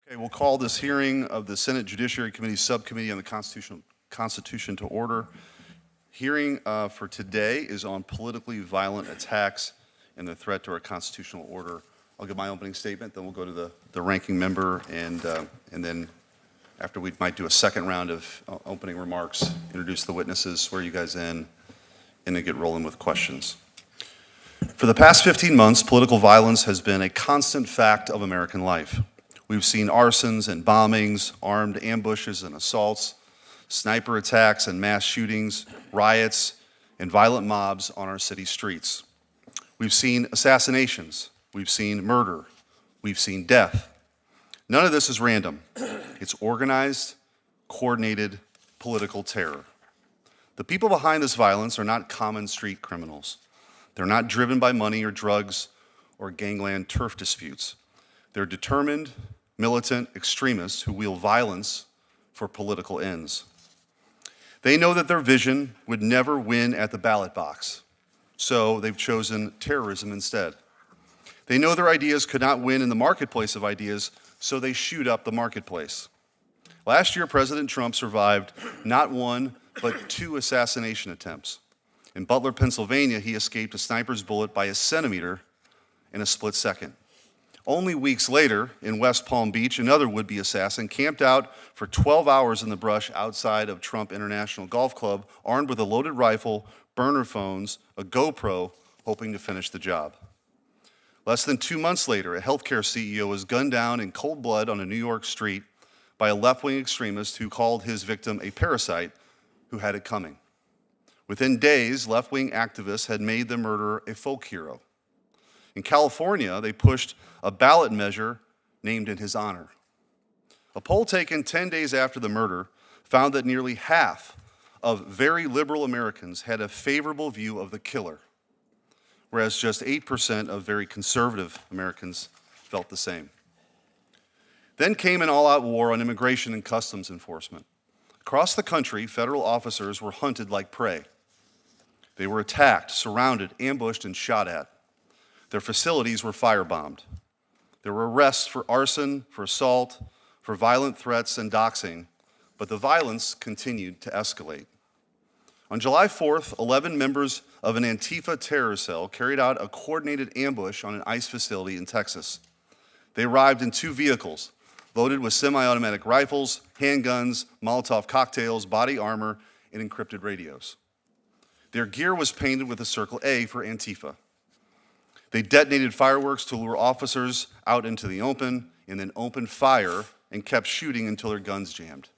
Okay, we'll call this hearing of the Senate Judiciary Committee Subcommittee on the Constitution to order. Hearing for today is on politically violent attacks and the threat to our constitutional order. I'll give my opening statement, then we'll go to the ranking member, and then after we might do a second round of opening remarks, introduce the witnesses, swear you guys in, and then get rolling with questions. For the past 15 months, political violence has been a constant fact of American life. We've seen arsons and bombings, armed ambushes and assaults, sniper attacks and mass shootings, riots, and violent mobs on our city streets. We've seen assassinations, we've seen murder, we've seen death. None of this is random. It's organized, coordinated political terror. The people behind this violence are not common street criminals. They're not driven by money or drugs or gangland turf disputes. They're determined, militant extremists who wield violence for political ends. They know that their vision would never win at the ballot box, so they've chosen terrorism instead. They know their ideas could not win in the marketplace of ideas, so they shoot up the marketplace. Last year, President Trump survived not one, but 2 assassination attempts. In Butler, Pennsylvania, he escaped a sniper's bullet by a centimeter in a split second. Only weeks later, in West Palm Beach, another would-be assassin camped out for 12 hours in the brush outside of Trump International Golf Club, armed with a loaded rifle, burner phones, a GoPro, hoping to finish the job. Less than 2 months later, a healthcare CEO was gunned down in cold blood on a New York street by a left-wing extremist who called his victim a parasite who had it coming. Within days, left-wing activists had made the murderer a folk hero. In California, they pushed a ballot measure named in his honor. A poll taken 10 days after the murder found that nearly half of very liberal Americans had a favorable view of the killer, whereas just 8% of very conservative Americans felt the same. Then came an all-out war on immigration and customs enforcement. Across the country, federal officers were hunted like prey. They were attacked, surrounded, ambushed, and shot at. Their facilities were firebombed. There were arrests for arson, for assault, for violent threats and doxing, but the violence continued to escalate. On July 4th, 11 members of an Antifa terror cell carried out a coordinated ambush on an ICE facility in Texas. They arrived in 2 vehicles, loaded with semi-automatic rifles, handguns, Molotov cocktails, body armor, and encrypted radios. Their gear was painted with a circle A for Antifa. They detonated fireworks to lure officers out into the open and then opened fire and kept shooting until their guns jammed.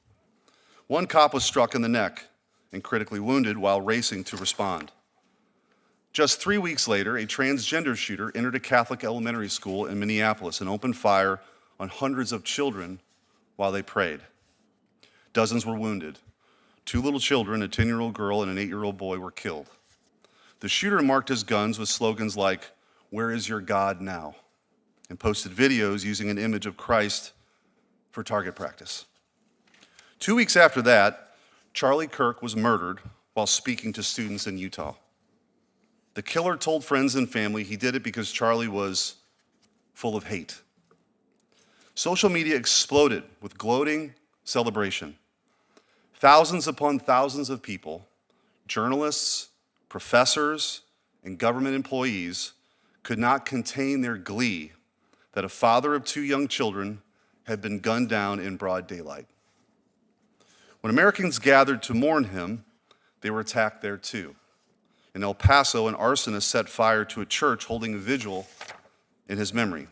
One cop was struck in the neck and critically wounded while racing to respond. Just 3 weeks later, a transgender shooter entered a Catholic elementary school in Minneapolis and opened fire on hundreds of children while they prayed. Dozens were wounded. 2 little children, a 10-year-old girl and an 8-year-old boy, were killed. The shooter marked his guns with slogans like, "Where is your God now?" and posted videos using an image of Christ for target practice. 2 weeks after that, Charlie Kirk was murdered while speaking to students in Utah. The killer told friends and family he did it because Charlie was full of hate. Social media exploded with gloating celebration. Thousands upon thousands of people, journalists, professors, and government employees could not contain their glee that a father of 2 young children had been gunned down in broad daylight. When Americans gathered to mourn him, they were attacked there too. In El Paso, an arsonist set fire to a church holding a vigil in his memory.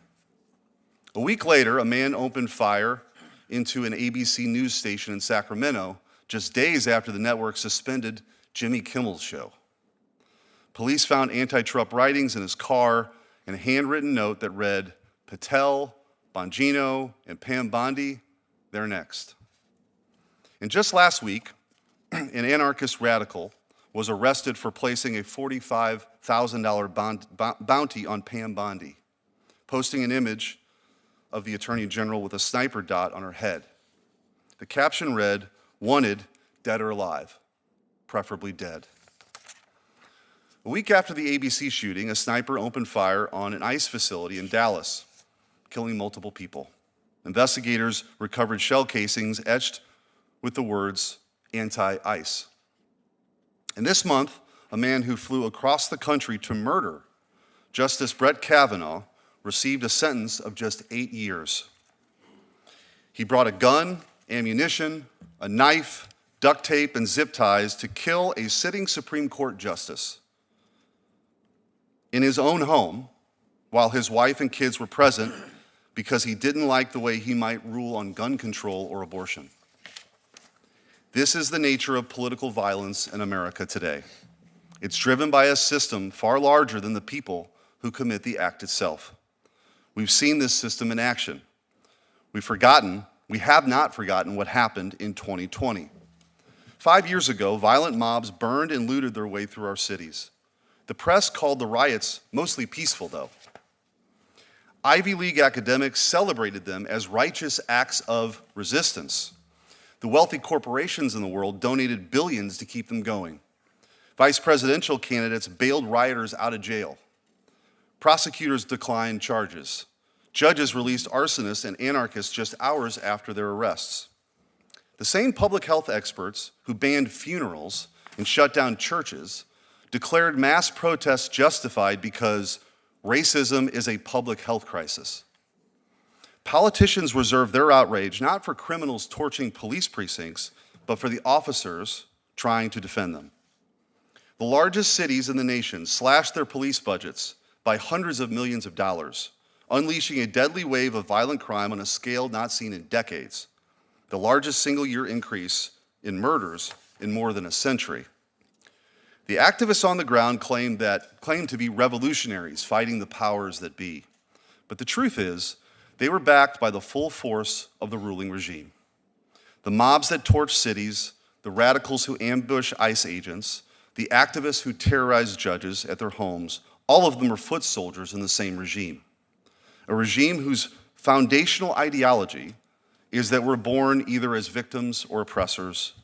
A week later, a man opened fire into an ABC news station in Sacramento, just days after the network suspended Jimmy Kimmel's show. Police found anti-Trump writings in his car and a handwritten note that read, "Patel, Bongino, and Pam Bondi, they're next." And just last week, an anarchist radical was arrested for placing a $45,000 bounty on Pam Bondi, posting an image of the Attorney General with a sniper dot on her head. The caption read, "Wanted, dead or alive, preferably dead." A week after the ABC shooting, a sniper opened fire on an ICE facility in Dallas, killing multiple people. Investigators recovered shell casings etched with the words anti-ICE. And this month, a man who flew across the country to murder Justice Brett Kavanaugh received a sentence of just 8 years. He brought a gun, ammunition, a knife, duct tape, and zip ties to kill a sitting Supreme Court justice in his own home while his wife and kids were present because he didn't like the way he might rule on gun control or abortion. This is the nature of political violence in America today. It's driven by a system far larger than the people who commit the act itself. We've seen this system in action. We have not forgotten what happened in 2020. 5 years ago, violent mobs burned and looted their way through our cities. The press called the riots mostly peaceful, though. Ivy League academics celebrated them as righteous acts of resistance. The wealthy corporations in the world donated billions to keep them going. Vice presidential candidates bailed rioters out of jail. Prosecutors declined charges. Judges released arsonists and anarchists just hours after their arrests. The same public health experts who banned funerals and shut down churches declared mass protests justified because racism is a public health crisis. Politicians reserve their outrage not for criminals torching police precincts, but for the officers trying to defend them. The largest cities in the nation slashed their police budgets by hundreds of millions of dollars, unleashing a deadly wave of violent crime on a scale not seen in decades, the largest single-year increase in murders in more than a century. The activists on the ground claimed to be revolutionaries fighting the powers that be. But the truth is, they were backed by the full force of the ruling regime. The mobs that torch cities, the radicals who ambush ICE agents, the activists who terrorize judges at their homes, all of them are foot soldiers in the same regime. A regime whose foundational ideology is that we're born either as victims or oppressors,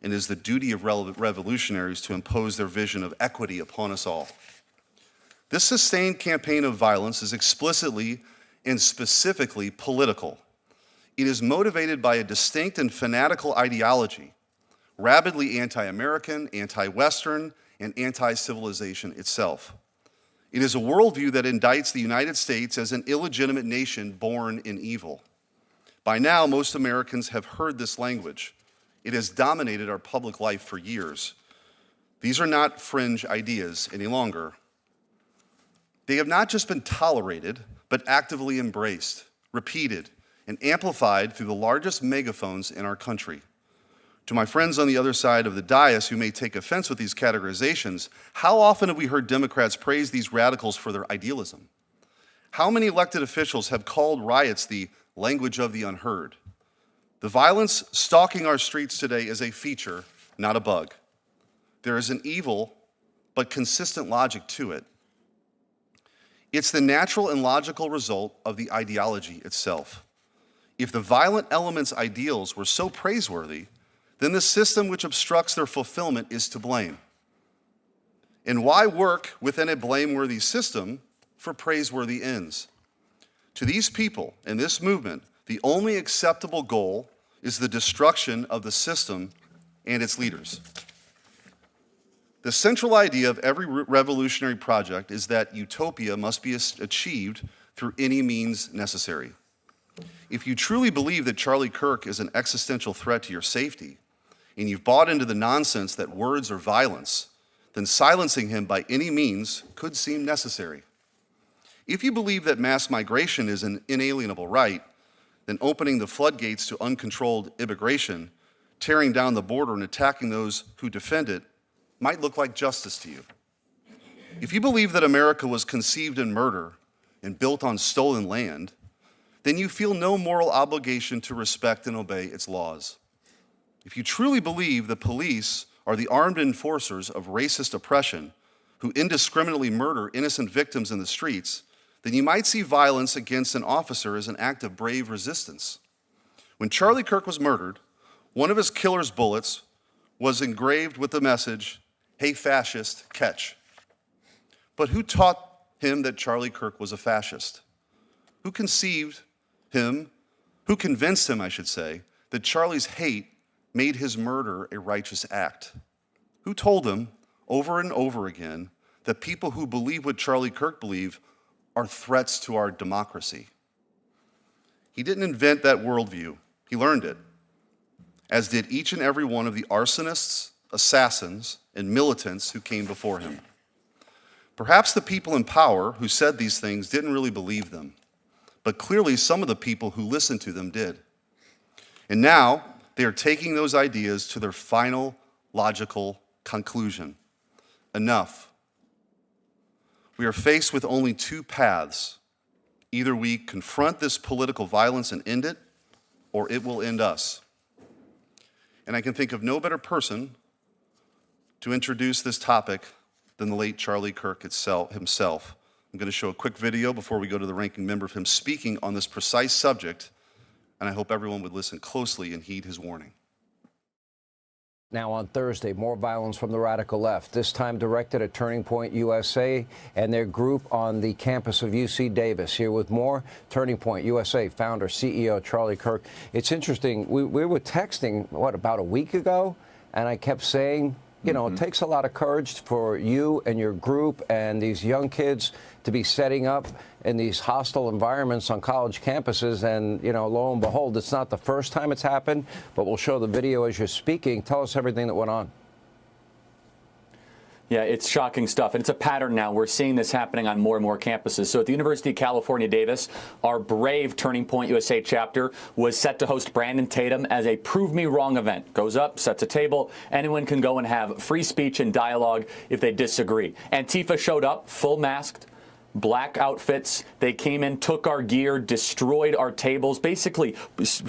and it is the duty of revolutionaries to impose their vision of equity upon us all. This sustained campaign of violence is explicitly and specifically political. It is motivated by a distinct and fanatical ideology, rabidly anti-American, anti-Western, and anti-civilization itself. It is a worldview that indicts the United States as an illegitimate nation born in evil. By now, most Americans have heard this language. It has dominated our public life for years. These are not fringe ideas any longer. They have not just been tolerated, but actively embraced, repeated, and amplified through the largest megaphones in our country. To my friends on the other side of the dais who may take offense with these categorizations, how often have we heard Democrats praise these radicals for their idealism? How many elected officials have called riots the language of the unheard? The violence stalking our streets today is a feature, not a bug. There is an evil but consistent logic to it. It's the natural and logical result of the ideology itself. If the violent elements' ideals were so praiseworthy, then the system which obstructs their fulfillment is to blame. And why work within a blameworthy system for praiseworthy ends? To these people and this movement, the only acceptable goal is the destruction of the system and its leaders. The central idea of every revolutionary project is that utopia must be achieved through any means necessary. If you truly believe that Charlie Kirk is an existential threat to your safety, and you've bought into the nonsense that words are violence, then silencing him by any means could seem necessary. If you believe that mass migration is an inalienable right, then opening the floodgates to uncontrolled immigration, tearing down the border and attacking those who defend it might look like justice to you. If you believe that America was conceived in murder and built on stolen land, then you feel no moral obligation to respect and obey its laws. If you truly believe the police are the armed enforcers of racist oppression who indiscriminately murder innocent victims in the streets, then you might see violence against an officer as an act of brave resistance. When Charlie Kirk was murdered, one of his killer's bullets was engraved with the message, "Hey fascist, catch." But who taught him that Charlie Kirk was a fascist? Who conceived him? Who convinced him, I should say, that Charlie's hate made his murder a righteous act? Who told him over and over again that people who believe what Charlie Kirk believed are threats to our democracy? He didn't invent that worldview. He learned it, as did each and every one of the arsonists, assassins, and militants who came before him. Perhaps the people in power who said these things didn't really believe them, but clearly some of the people who listened to them did. And now they are taking those ideas to their final logical conclusion. Enough. We are faced with only two paths. Either we confront this political violence and end it, or it will end us. And I can think of no better person to introduce this topic than the late Charlie Kirk himself. I'm going to show a quick video before we go to the ranking member of him speaking on this precise subject, and I hope everyone would listen closely and heed his warning. Now on Thursday, more violence from the radical left, this time directed at Turning Point USA and their group on the campus of UC Davis. Here with more, Turning Point USA founder, CEO Charlie Kirk. It's interesting, we were texting, about a week ago, and I kept saying, you know, it takes a lot of courage for you and your group and these young kids to be setting up in these hostile environments on college campuses. And, you know, lo and behold, it's not the first time it's happened, but we'll show the video as you're speaking. Tell us everything that went on. Yeah, it's shocking stuff. And it's a pattern now. We're seeing this happening on more and more campuses. So at the University of California, Davis, our brave Turning Point USA chapter was set to host Brandon Tatum as a Prove Me Wrong event. Goes up, sets a table. Anyone can go and have free speech and dialogue if they disagree. Antifa showed up, full masked, black outfits. They came in, took our gear, destroyed our tables, basically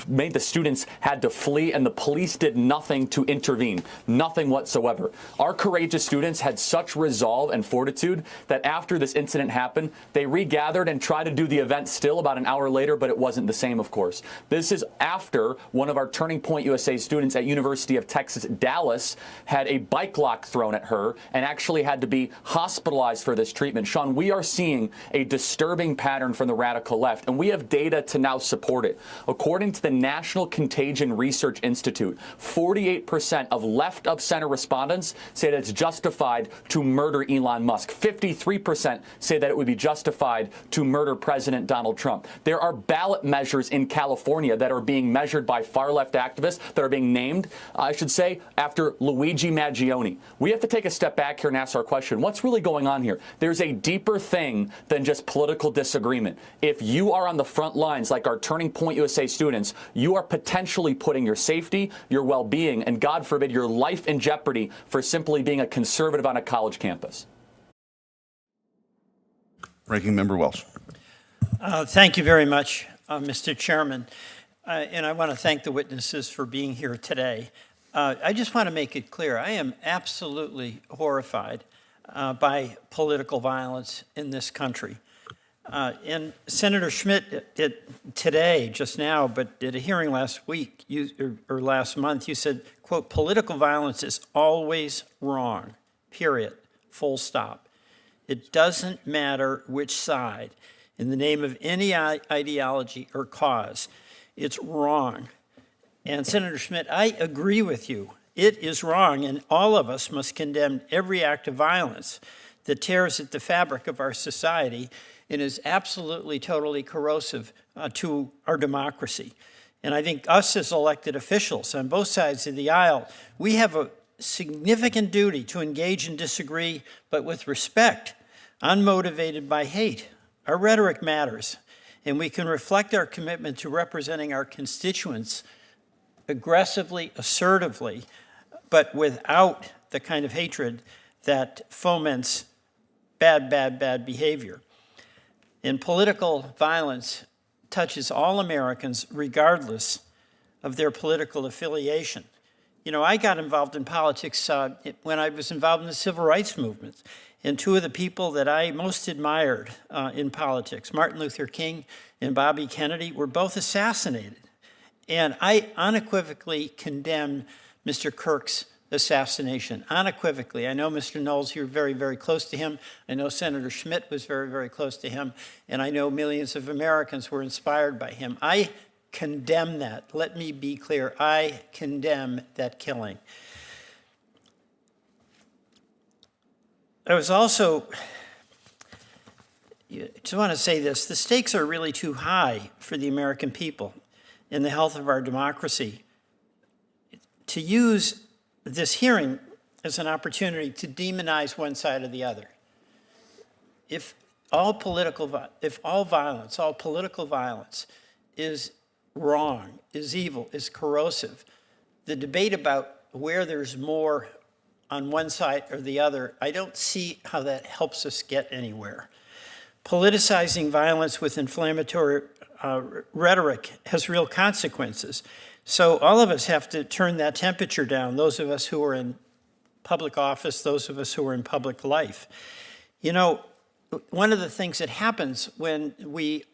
made the students had to flee, and the police did nothing to intervene, nothing whatsoever. Our courageous students had such resolve and fortitude that after this incident happened, they regathered and tried to do the event still about an hour later, but it wasn't the same, of course. This is after one of our Turning Point USA students at University of Texas, Dallas, had a bike lock thrown at her and actually had to be hospitalized for this treatment. Sean, we are seeing a disturbing pattern from the radical left, and we have data to now support it. According to the National Contagion Research Institute, 48% of left-of-center respondents say that it's justified to murder Elon Musk. 53% say that it would be justified to murder President Donald Trump. There are ballot measures in California that are being measured by far-left activists that are being named, I should say, after Luigi Maggioni. We have to take a step back here and ask our question, what's really going on here? There's a deeper thing than just political disagreement. If you are on the front lines like our Turning Point USA students, you are potentially putting your safety, your well-being, and God forbid, your life in jeopardy for simply being a conservative on a college campus. Ranking Member Welsh. Thank you very much, Mr. Chairman. And I want to thank the witnesses for being here today. I just want to make it clear, I am absolutely horrified by political violence in this country. And Senator Schmidt, today, just now, but at a hearing last week or last month, you said, quote, political violence is always wrong, period, full stop. It doesn't matter which side, in the name of any ideology or cause, it's wrong. And Senator Schmidt, I agree with you. It is wrong, and all of us must condemn every act of violence that tears at the fabric of our society and is absolutely, totally corrosive to our democracy. And I think us as elected officials on both sides of the aisle, we have a significant duty to engage and disagree, but with respect, unmotivated by hate. Our rhetoric matters, and we can reflect our commitment to representing our constituents aggressively, assertively, but without the kind of hatred that foments bad behavior. And political violence touches all Americans regardless of their political affiliation. You know, I got involved in politics when I was involved in the civil rights movement. And two of the people that I most admired in politics, Martin Luther King and Bobby Kennedy, were both assassinated. And I unequivocally condemn Mr. Kirk's assassination, unequivocally. I know Mr. Knowles, you're very, very close to him. I know Senator Schmidt was very, very close to him. And I know millions of Americans were inspired by him. I condemn that. Let me be clear. I condemn that killing. I was also, I just want to say this, the stakes are really too high for the American people in the health of our democracy to use this hearing as an opportunity to demonize one side or the other. If all political violence is wrong, is evil, is corrosive, the debate about where there's more on one side or the other, I don't see how that helps us get anywhere. Politicizing violence with inflammatory rhetoric has real consequences. So all of us have to turn that temperature down, those of us who are in public office, those of us who are in public life. You know, one of the things that happens when we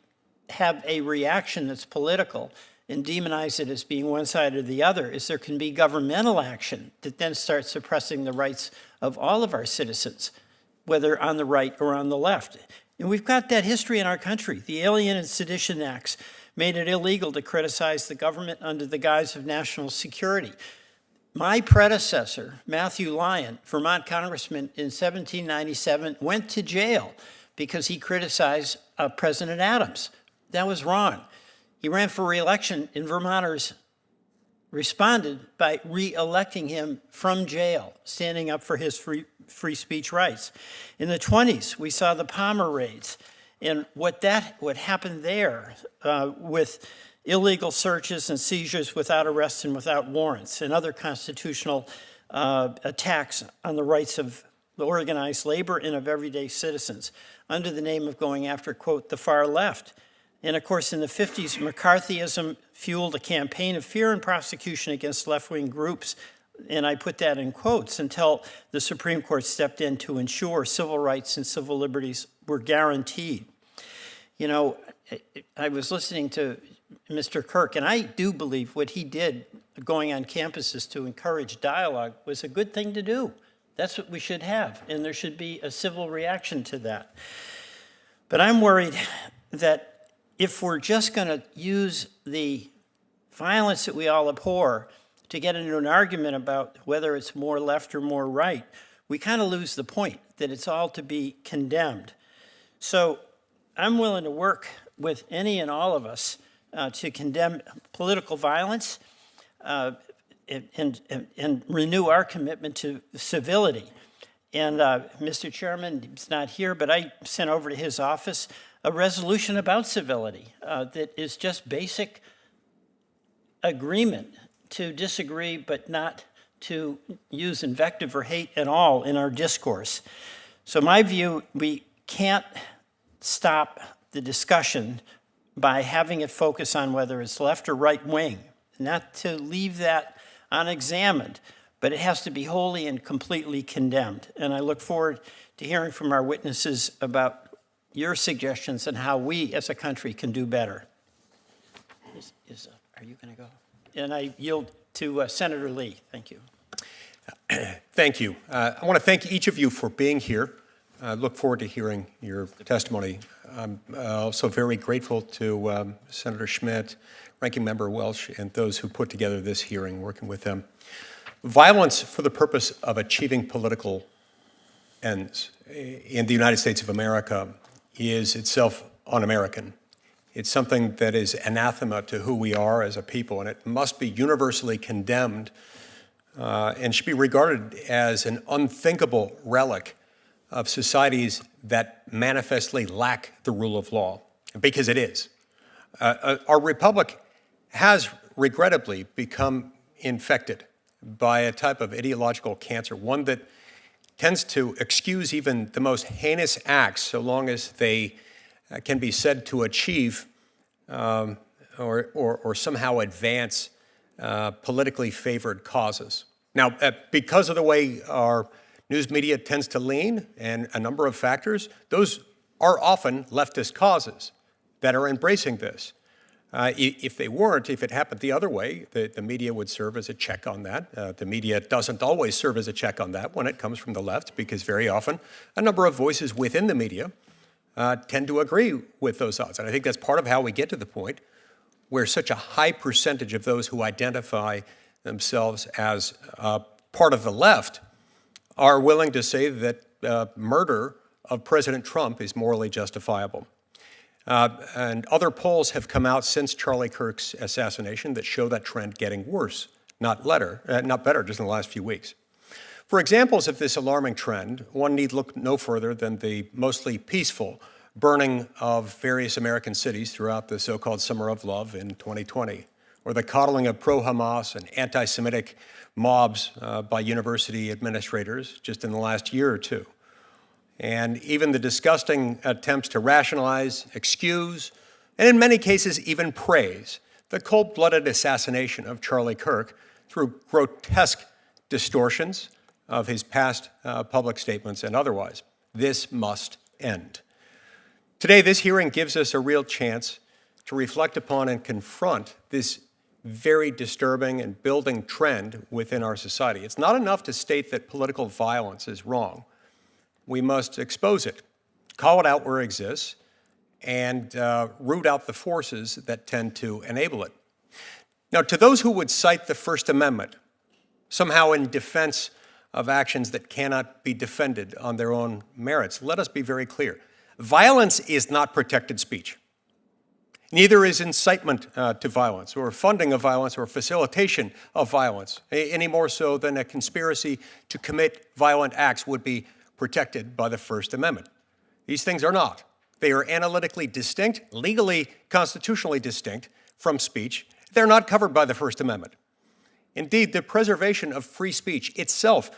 have a reaction that's political and demonize it as being one side or the other is there can be governmental action that then starts suppressing the rights of all of our citizens, whether on the right or on the left. And we've got that history in our country. The Alien and Sedition Acts made it illegal to criticize the government under the guise of national security. My predecessor, Matthew Lyon, Vermont congressman in 1797, went to jail because he criticized President Adams. That was wrong. He ran for re-election, and Vermonters responded by re-electing him from jail, standing up for his free speech rights. In the 20s, we saw the Palmer raids, and what happened there with illegal searches and seizures without arrests and without warrants, and other constitutional attacks on the rights of the organized labor and of everyday citizens under the name of going after, quote, the far left. And of course, in the 50s, McCarthyism fueled a campaign of fear and prosecution against left-wing groups, and I put that in quotes, until the Supreme Court stepped in to ensure civil rights and civil liberties were guaranteed. You know, I was listening to Mr. Kirk, and I do believe what he did going on campuses to encourage dialogue was a good thing to do. That's what we should have, and there should be a civil reaction to that. But I'm worried that if we're just going to use the violence that we all abhor to get into an argument about whether it's more left or more right, we kind of lose the point that it's all to be condemned. So I'm willing to work with any and all of us to condemn political violence and renew our commitment to civility. And Mr. Chairman, he's not here, but I sent over to his office a resolution about civility that is just basic agreement to disagree, but not to use invective or hate at all in our discourse. So my view, we can't stop the discussion by having it focus on whether it's left or right wing, not to leave that unexamined, but it has to be wholly and completely condemned. And I look forward to hearing from our witnesses about your suggestions and how we as a country can do better. Are you going to go? And I yield to Senator Lee. Thank you. Thank you. I want to thank each of you for being here. I look forward to hearing your testimony. I'm also very grateful to Senator Schmidt, Ranking Member Welch, and those who put together this hearing, working with them. Violence for the purpose of achieving political ends in the United States of America is itself un-American. It's something that is anathema to who we are as a people, and it must be universally condemned and should be regarded as an unthinkable relic of societies that manifestly lack the rule of law, because it is. Our republic has regrettably become infected by a type of ideological cancer, one that tends to excuse even the most heinous acts so long as they can be said to achieve or somehow advance politically favored causes. Now, because of the way our news media tends to lean and a number of factors, those are often leftist causes that are embracing this. If they weren't, if it happened the other way, the media would serve as a check on that. The media doesn't always serve as a check on that when it comes from the left, because very often a number of voices within the media tend to agree with those odds. And I think that's part of how we get to the point where such a high percentage of those who identify themselves as part of the left are willing to say that murder of President Trump is morally justifiable. And other polls have come out since Charlie Kirk's assassination that show that trend getting worse, not better, just in the last few weeks. For examples of this alarming trend, one need look no further than the mostly peaceful burning of various American cities throughout the so-called Summer of Love in 2020, or the coddling of pro-Hamas and anti-Semitic mobs by university administrators just in the last year or two. And even the disgusting attempts to rationalize, excuse, and in many cases even praise the cold-blooded assassination of Charlie Kirk through grotesque distortions of his past public statements and otherwise. This must end. Today, this hearing gives us a real chance to reflect upon and confront this very disturbing and building trend within our society. It's not enough to state that political violence is wrong. We must expose it, call it out where it exists, and root out the forces that tend to enable it. Now, to those who would cite the First Amendment somehow in defense of actions that cannot be defended on their own merits, let us be very clear. Violence is not protected speech. Neither is incitement to violence or funding of violence or facilitation of violence, any more so than a conspiracy to commit violent acts would be protected by the First Amendment. These things are not. They are analytically distinct, legally, constitutionally distinct from speech. They're not covered by the First Amendment. Indeed, the preservation of free speech itself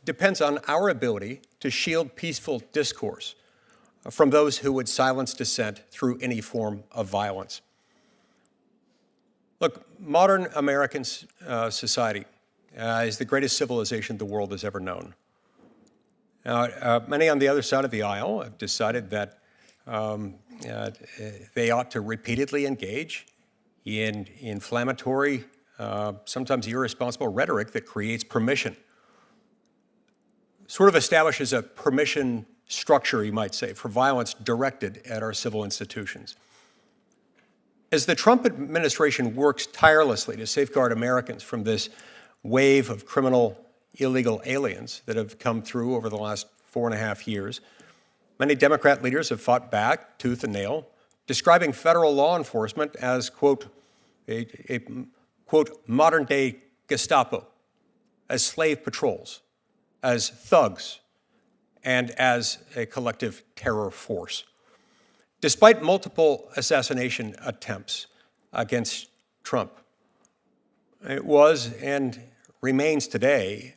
depends on our ability to shield peaceful discourse from those who would silence dissent through any form of violence. Look, modern American society is the greatest civilization the world has ever known. Many on the other side of the aisle have decided that they ought to repeatedly engage in inflammatory, sometimes irresponsible rhetoric that creates permission, sort of establishes a permission structure, you might say, for violence directed at our civil institutions. As the Trump administration works tirelessly to safeguard Americans from this wave of criminal, illegal aliens that have come through over the last 4.5 years, many Democrat leaders have fought back tooth and nail, describing federal law enforcement as, quote, a quote, modern-day Gestapo, as slave patrols, as thugs, and as a collective terror force. Despite multiple assassination attempts against Trump, it was and remains today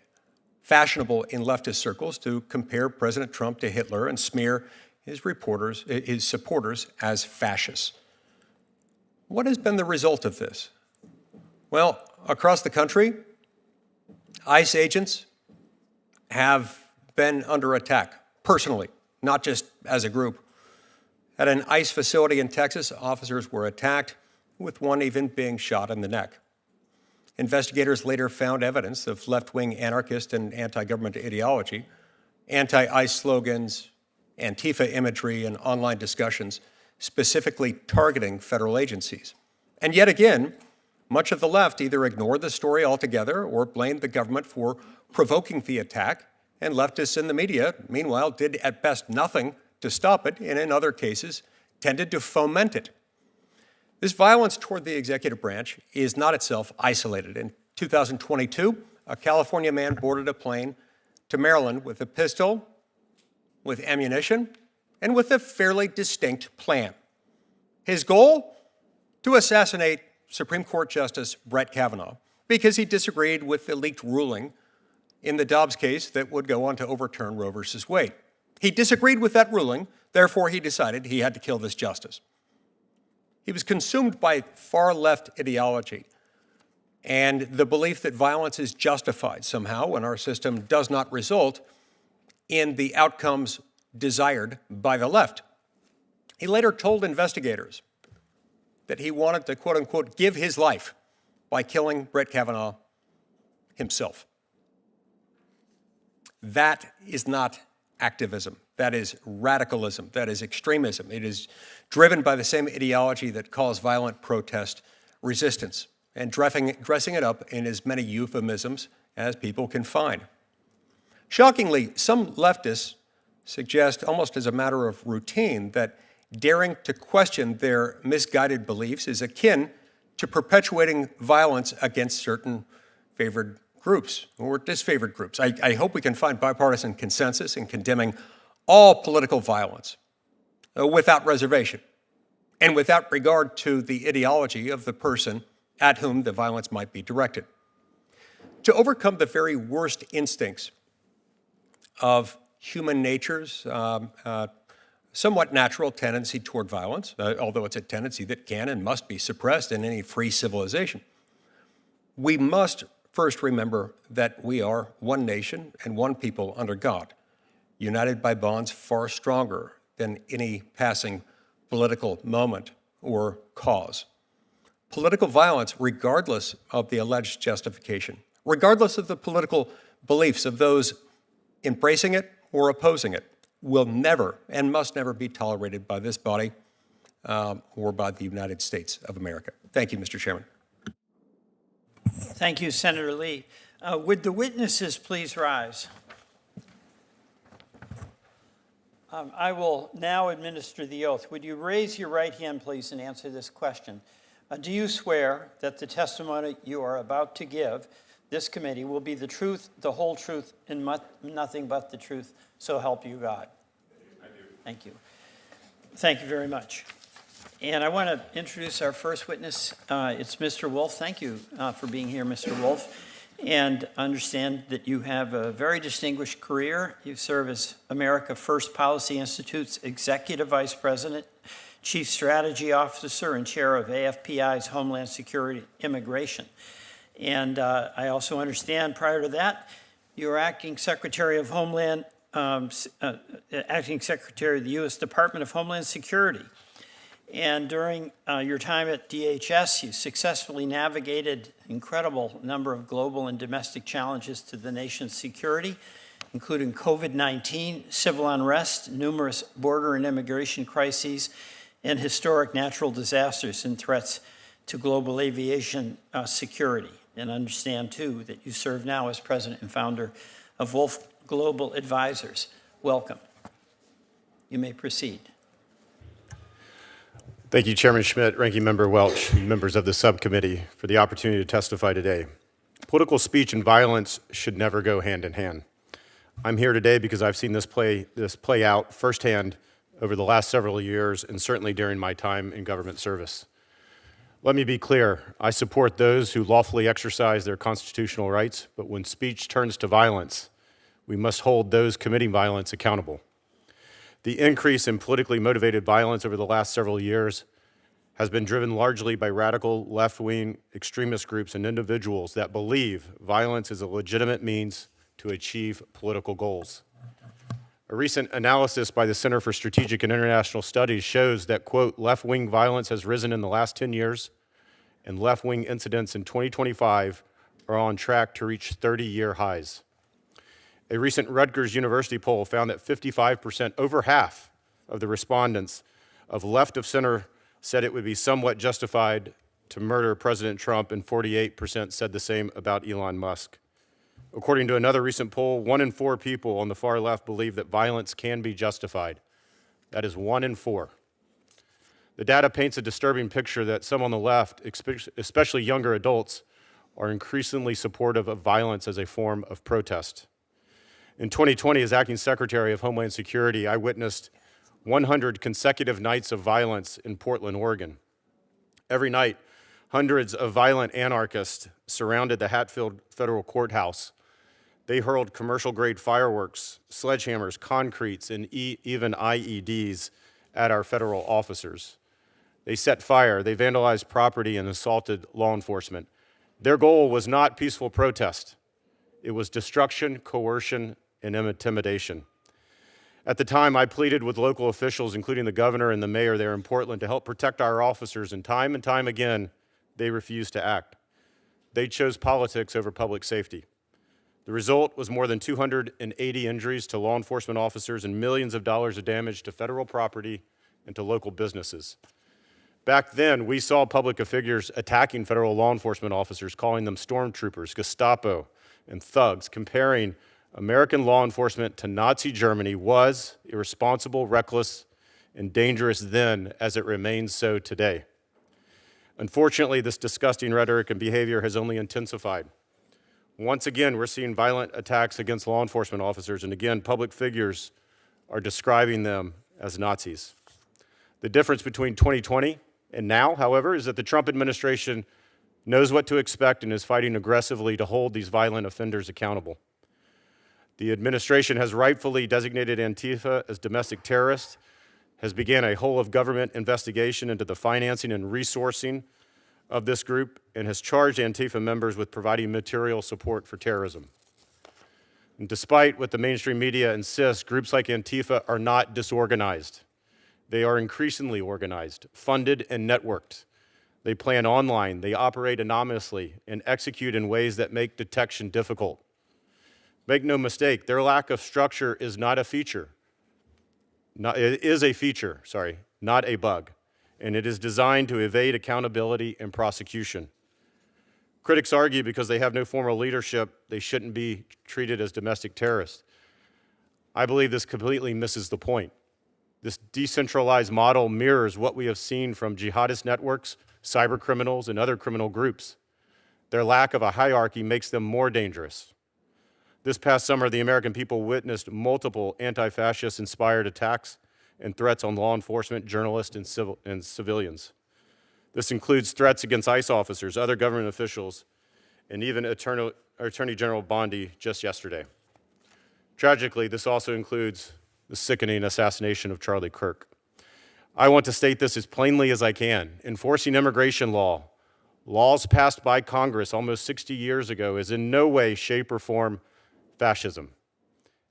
fashionable in leftist circles to compare President Trump to Hitler and smear his supporters as fascists. What has been the result of this? Well, across the country, ICE agents have been under attack, personally, not just as a group. At an ICE facility in Texas, officers were attacked, with one even being shot in the neck. Investigators later found evidence of left-wing anarchist and anti-government ideology, anti-ICE slogans, Antifa imagery, and online discussions specifically targeting federal agencies. And yet again, much of the left either ignored the story altogether or blamed the government for provoking the attack, and leftists in the media, meanwhile, did at best nothing to stop it, and in other cases, tended to foment it. This violence toward the executive branch is not itself isolated. In 2022, a California man boarded a plane to Maryland with a pistol, with ammunition, and with a fairly distinct plan. His goal? To assassinate Supreme Court Justice Brett Kavanaugh because he disagreed with the leaked ruling in the Dobbs case that would go on to overturn Roe v. Wade. He disagreed with that ruling, therefore he decided he had to kill this justice. He was consumed by far-left ideology and the belief that violence is justified somehow when our system does not result in the outcomes desired by the left. He later told investigators that he wanted to, quote-unquote, give his life by killing Brett Kavanaugh himself. That is not activism. That is radicalism. That is extremism. It is driven by the same ideology that calls violent protest resistance and dressing it up in as many euphemisms as people can find. Shockingly, some leftists suggest, almost as a matter of routine, that daring to question their misguided beliefs is akin to perpetuating violence against certain favored groups or disfavored groups. I hope we can find bipartisan consensus in condemning all political violence without reservation and without regard to the ideology of the person at whom the violence might be directed. To overcome the very worst instincts of human nature's somewhat natural tendency toward violence, although it's a tendency that can and must be suppressed in any free civilization, we must first remember that we are one nation and one people under God, united by bonds far stronger than any passing political moment or cause. Political violence, regardless of the alleged justification, regardless of the political beliefs of those embracing it or opposing it, will never and must never be tolerated by this body or by the United States of America. Thank you, Mr. Chairman. Thank you, Senator Lee. Would the witnesses please rise? I will now administer the oath. Would you raise your right hand, please, and answer this question? Do you swear that the testimony you are about to give this committee will be the truth, the whole truth, and nothing but the truth, so help you God? I do. Thank you. Thank you very much. And I want to introduce our first witness. It's Mr. Wolf. Thank you for being here, Mr. Wolf. And understand that you have a very distinguished career. You serve as America First Policy Institute's Executive Vice President, Chief Strategy Officer, and Chair of AFPI's Homeland Security Immigration. And I also understand prior to that, you were Acting Secretary of Homeland, Acting Secretary of the U.S. Department of Homeland Security. And during your time at DHS, you successfully navigated an incredible number of global and domestic challenges to the nation's security, including COVID-19, civil unrest, numerous border and immigration crises, and historic natural disasters and threats to global aviation security. And understand, too, that you serve now as president and founder of Wolf Global Advisors. Welcome. You may proceed. Thank you, Chairman Schmidt, Ranking Member Welch, and members of the subcommittee for the opportunity to testify today. Political speech and violence should never go hand in hand. I'm here today because I've seen this play out firsthand over the last several years and certainly during my time in government service. Let me be clear, I support those who lawfully exercise their constitutional rights, but when speech turns to violence, we must hold those committing violence accountable. The increase in politically motivated violence over the last several years has been driven largely by radical left-wing extremist groups and individuals that believe violence is a legitimate means to achieve political goals. A recent analysis by the Center for Strategic and International Studies shows that, quote, left-wing violence has risen in the last 10 years, and left-wing incidents in 2025 are on track to reach 30-year highs. A recent Rutgers University poll found that 55%, over half of the respondents of left of center, said it would be somewhat justified to murder President Trump, and 48% said the same about Elon Musk. According to another recent poll, 1 in 4 people on the far left believe that violence can be justified. That is 1 in 4. The data paints a disturbing picture that some on the left, especially younger adults, are increasingly supportive of violence as a form of protest. In 2020, as Acting Secretary of Homeland Security, I witnessed 100 consecutive nights of violence in Portland, Oregon. Every night, hundreds of violent anarchists surrounded the Hatfield Federal Courthouse. They hurled commercial-grade fireworks, sledgehammers, concretes, and even IEDs at our federal officers. They set fire, they vandalized property, and assaulted law enforcement. Their goal was not peaceful protest. It was destruction, coercion, and intimidation. At the time, I pleaded with local officials, including the governor and the mayor there in Portland, to help protect our officers, and time again, they refused to act. They chose politics over public safety. The result was more than 280 injuries to law enforcement officers and millions of dollars of damage to federal property and to local businesses. Back then, we saw public figures attacking federal law enforcement officers, calling them stormtroopers, Gestapo, and thugs. Comparing American law enforcement to Nazi Germany was irresponsible, reckless, and dangerous then, as it remains so today. Unfortunately, this disgusting rhetoric and behavior has only intensified. Once again, we're seeing violent attacks against law enforcement officers, and again, public figures are describing them as Nazis. The difference between 2020 and now, however, is that the Trump administration knows what to expect and is fighting aggressively to hold these violent offenders accountable. The administration has rightfully designated Antifa as domestic terrorists, has began a whole-of-government investigation into the financing and resourcing of this group, and has charged Antifa members with providing material support for terrorism. And despite what the mainstream media insists, groups like Antifa are not disorganized. They are increasingly organized, funded, and networked. They plan online, they operate anonymously, and execute in ways that make detection difficult. Make no mistake, their lack of structure is not a feature. It is a feature, not a bug. And it is designed to evade accountability and prosecution. Critics argue because they have no formal leadership, they shouldn't be treated as domestic terrorists. I believe this completely misses the point. This decentralized model mirrors what we have seen from jihadist networks, cyber criminals, and other criminal groups. Their lack of a hierarchy makes them more dangerous. This past summer, the American people witnessed multiple anti-fascist inspired attacks and threats on law enforcement, journalists, and civilians. This includes threats against ICE officers, other government officials, and even Attorney General Bondi just yesterday. Tragically, this also includes the sickening assassination of Charlie Kirk. I want to state this as plainly as I can. Enforcing immigration laws passed by Congress almost 60 years ago, is in no way, shape, or form fascism.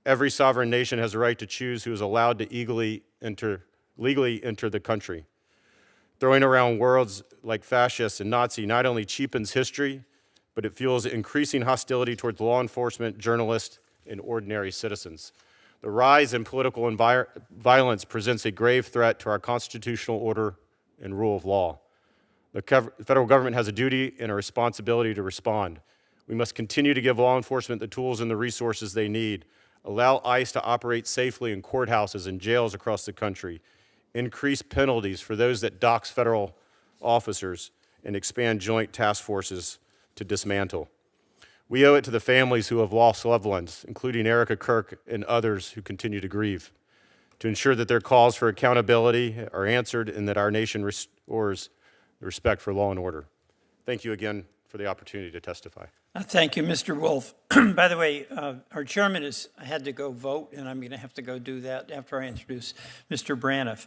Every sovereign nation has a right to choose who is allowed to legally enter the country. Throwing around words like fascist and Nazi not only cheapens history, but it fuels increasing hostility towards law enforcement, journalists, and ordinary citizens. The rise in political violence presents a grave threat to our constitutional order and rule of law. The federal government has a duty and a responsibility to respond. We must continue to give law enforcement the tools and the resources they need, allow ICE to operate safely in courthouses and jails across the country, increase penalties for those that dox federal officers, and expand joint task forces to dismantle. We owe it to the families who have lost loved ones, including Erica Kirk and others who continue to grieve, to ensure that their calls for accountability are answered and that our nation restores the respect for law and order. Thank you again for the opportunity to testify. Thank you, Mr. Wolf. By the way, our chairman has had to go vote, and I'm going to have to go do that after I introduce Mr. Braniff.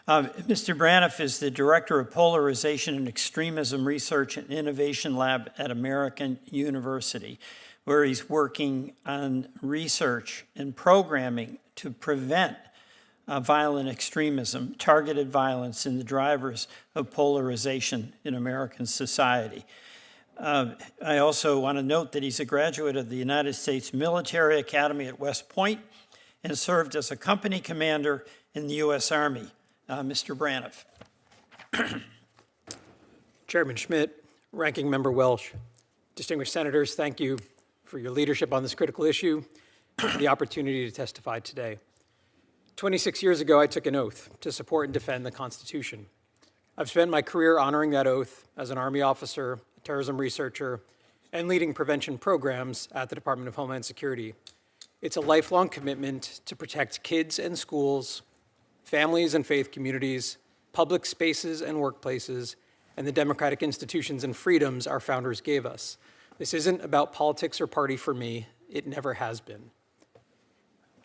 Mr. Braniff is the Director of Polarization and Extremism Research and Innovation Lab at American University, where he's working on research and programming to prevent violent extremism, targeted violence, and the drivers of polarization in American society. I also want to note that he's a graduate of the United States Military Academy at West Point and served as a company commander in the U.S. Army. Mr. Braniff. Chairman Schmidt, Ranking Member Welch, distinguished senators, thank you for your leadership on this critical issue and for the opportunity to testify today. 26 years ago, I took an oath to support and defend the Constitution. I've spent my career honoring that oath as an Army officer, terrorism researcher, and leading prevention programs at the Department of Homeland Security. It's a lifelong commitment to protect kids and schools, families and faith communities, public spaces and workplaces, and the democratic institutions and freedoms our founders gave us. This isn't about politics or party for me. It never has been.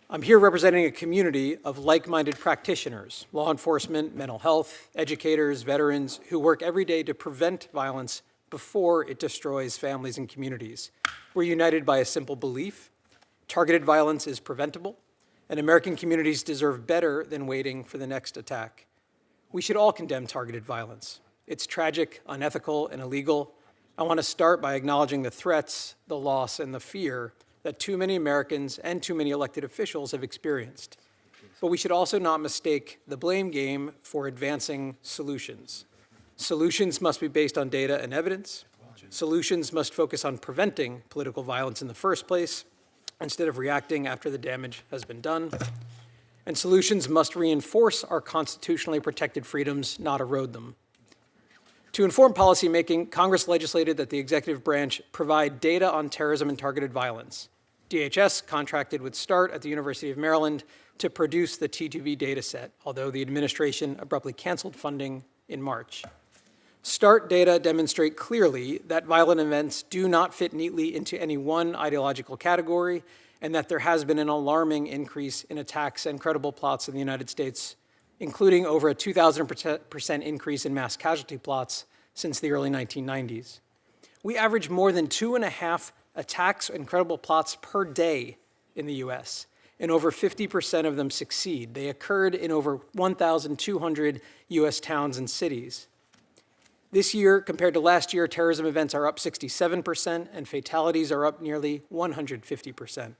I'm here representing a community of like-minded practitioners, law enforcement, mental health, educators, veterans, who work every day to prevent violence before it destroys families and communities. We're united by a simple belief: targeted violence is preventable, and American communities deserve better than waiting for the next attack. We should all condemn targeted violence. It's tragic, unethical, and illegal. I want to start by acknowledging the threats, the loss, and the fear that too many Americans and too many elected officials have experienced. But we should also not mistake the blame game for advancing solutions. Solutions must be based on data and evidence. Solutions must focus on preventing political violence in the first place, instead of reacting after the damage has been done. And solutions must reinforce our constitutionally protected freedoms, not erode them. To inform policymaking, Congress legislated that the executive branch provide data on terrorism and targeted violence. DHS contracted with START at the University of Maryland to produce the T2V data set, although the administration abruptly canceled funding in March. START data demonstrate clearly that violent events do not fit neatly into any one ideological category, and that there has been an alarming increase in attacks and credible plots in the United States, including over a 2,000% increase in mass casualty plots since the early 1990s. We average more than 2.5 attacks and credible plots per day in the US, and over 50% of them succeed. They occurred in over 1,200 US towns and cities. This year, compared to last year, terrorism events are up 67%, and fatalities are up nearly 150%.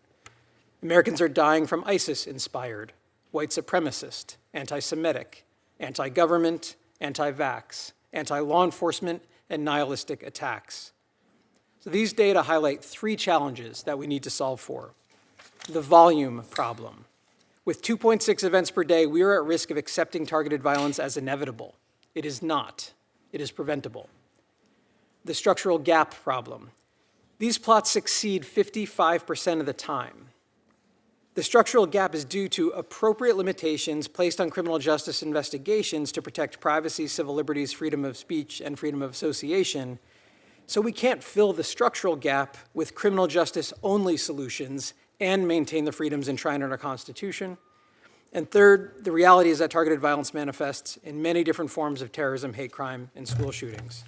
Americans are dying from ISIS-inspired, white supremacist, anti-Semitic, anti-government, anti-vax, anti-law enforcement, and nihilistic attacks. So these data highlight 3 challenges that we need to solve for. The volume problem. With 2.6 events per day, we are at risk of accepting targeted violence as inevitable. It is not. It is preventable. The structural gap problem. These plots succeed 55% of the time. The structural gap is due to appropriate limitations placed on criminal justice investigations to protect privacy, civil liberties, freedom of speech, and freedom of association. So we can't fill the structural gap with criminal justice-only solutions and maintain the freedoms enshrined in our Constitution. And third, the reality is that targeted violence manifests in many different forms of terrorism, hate crime, and school shootings.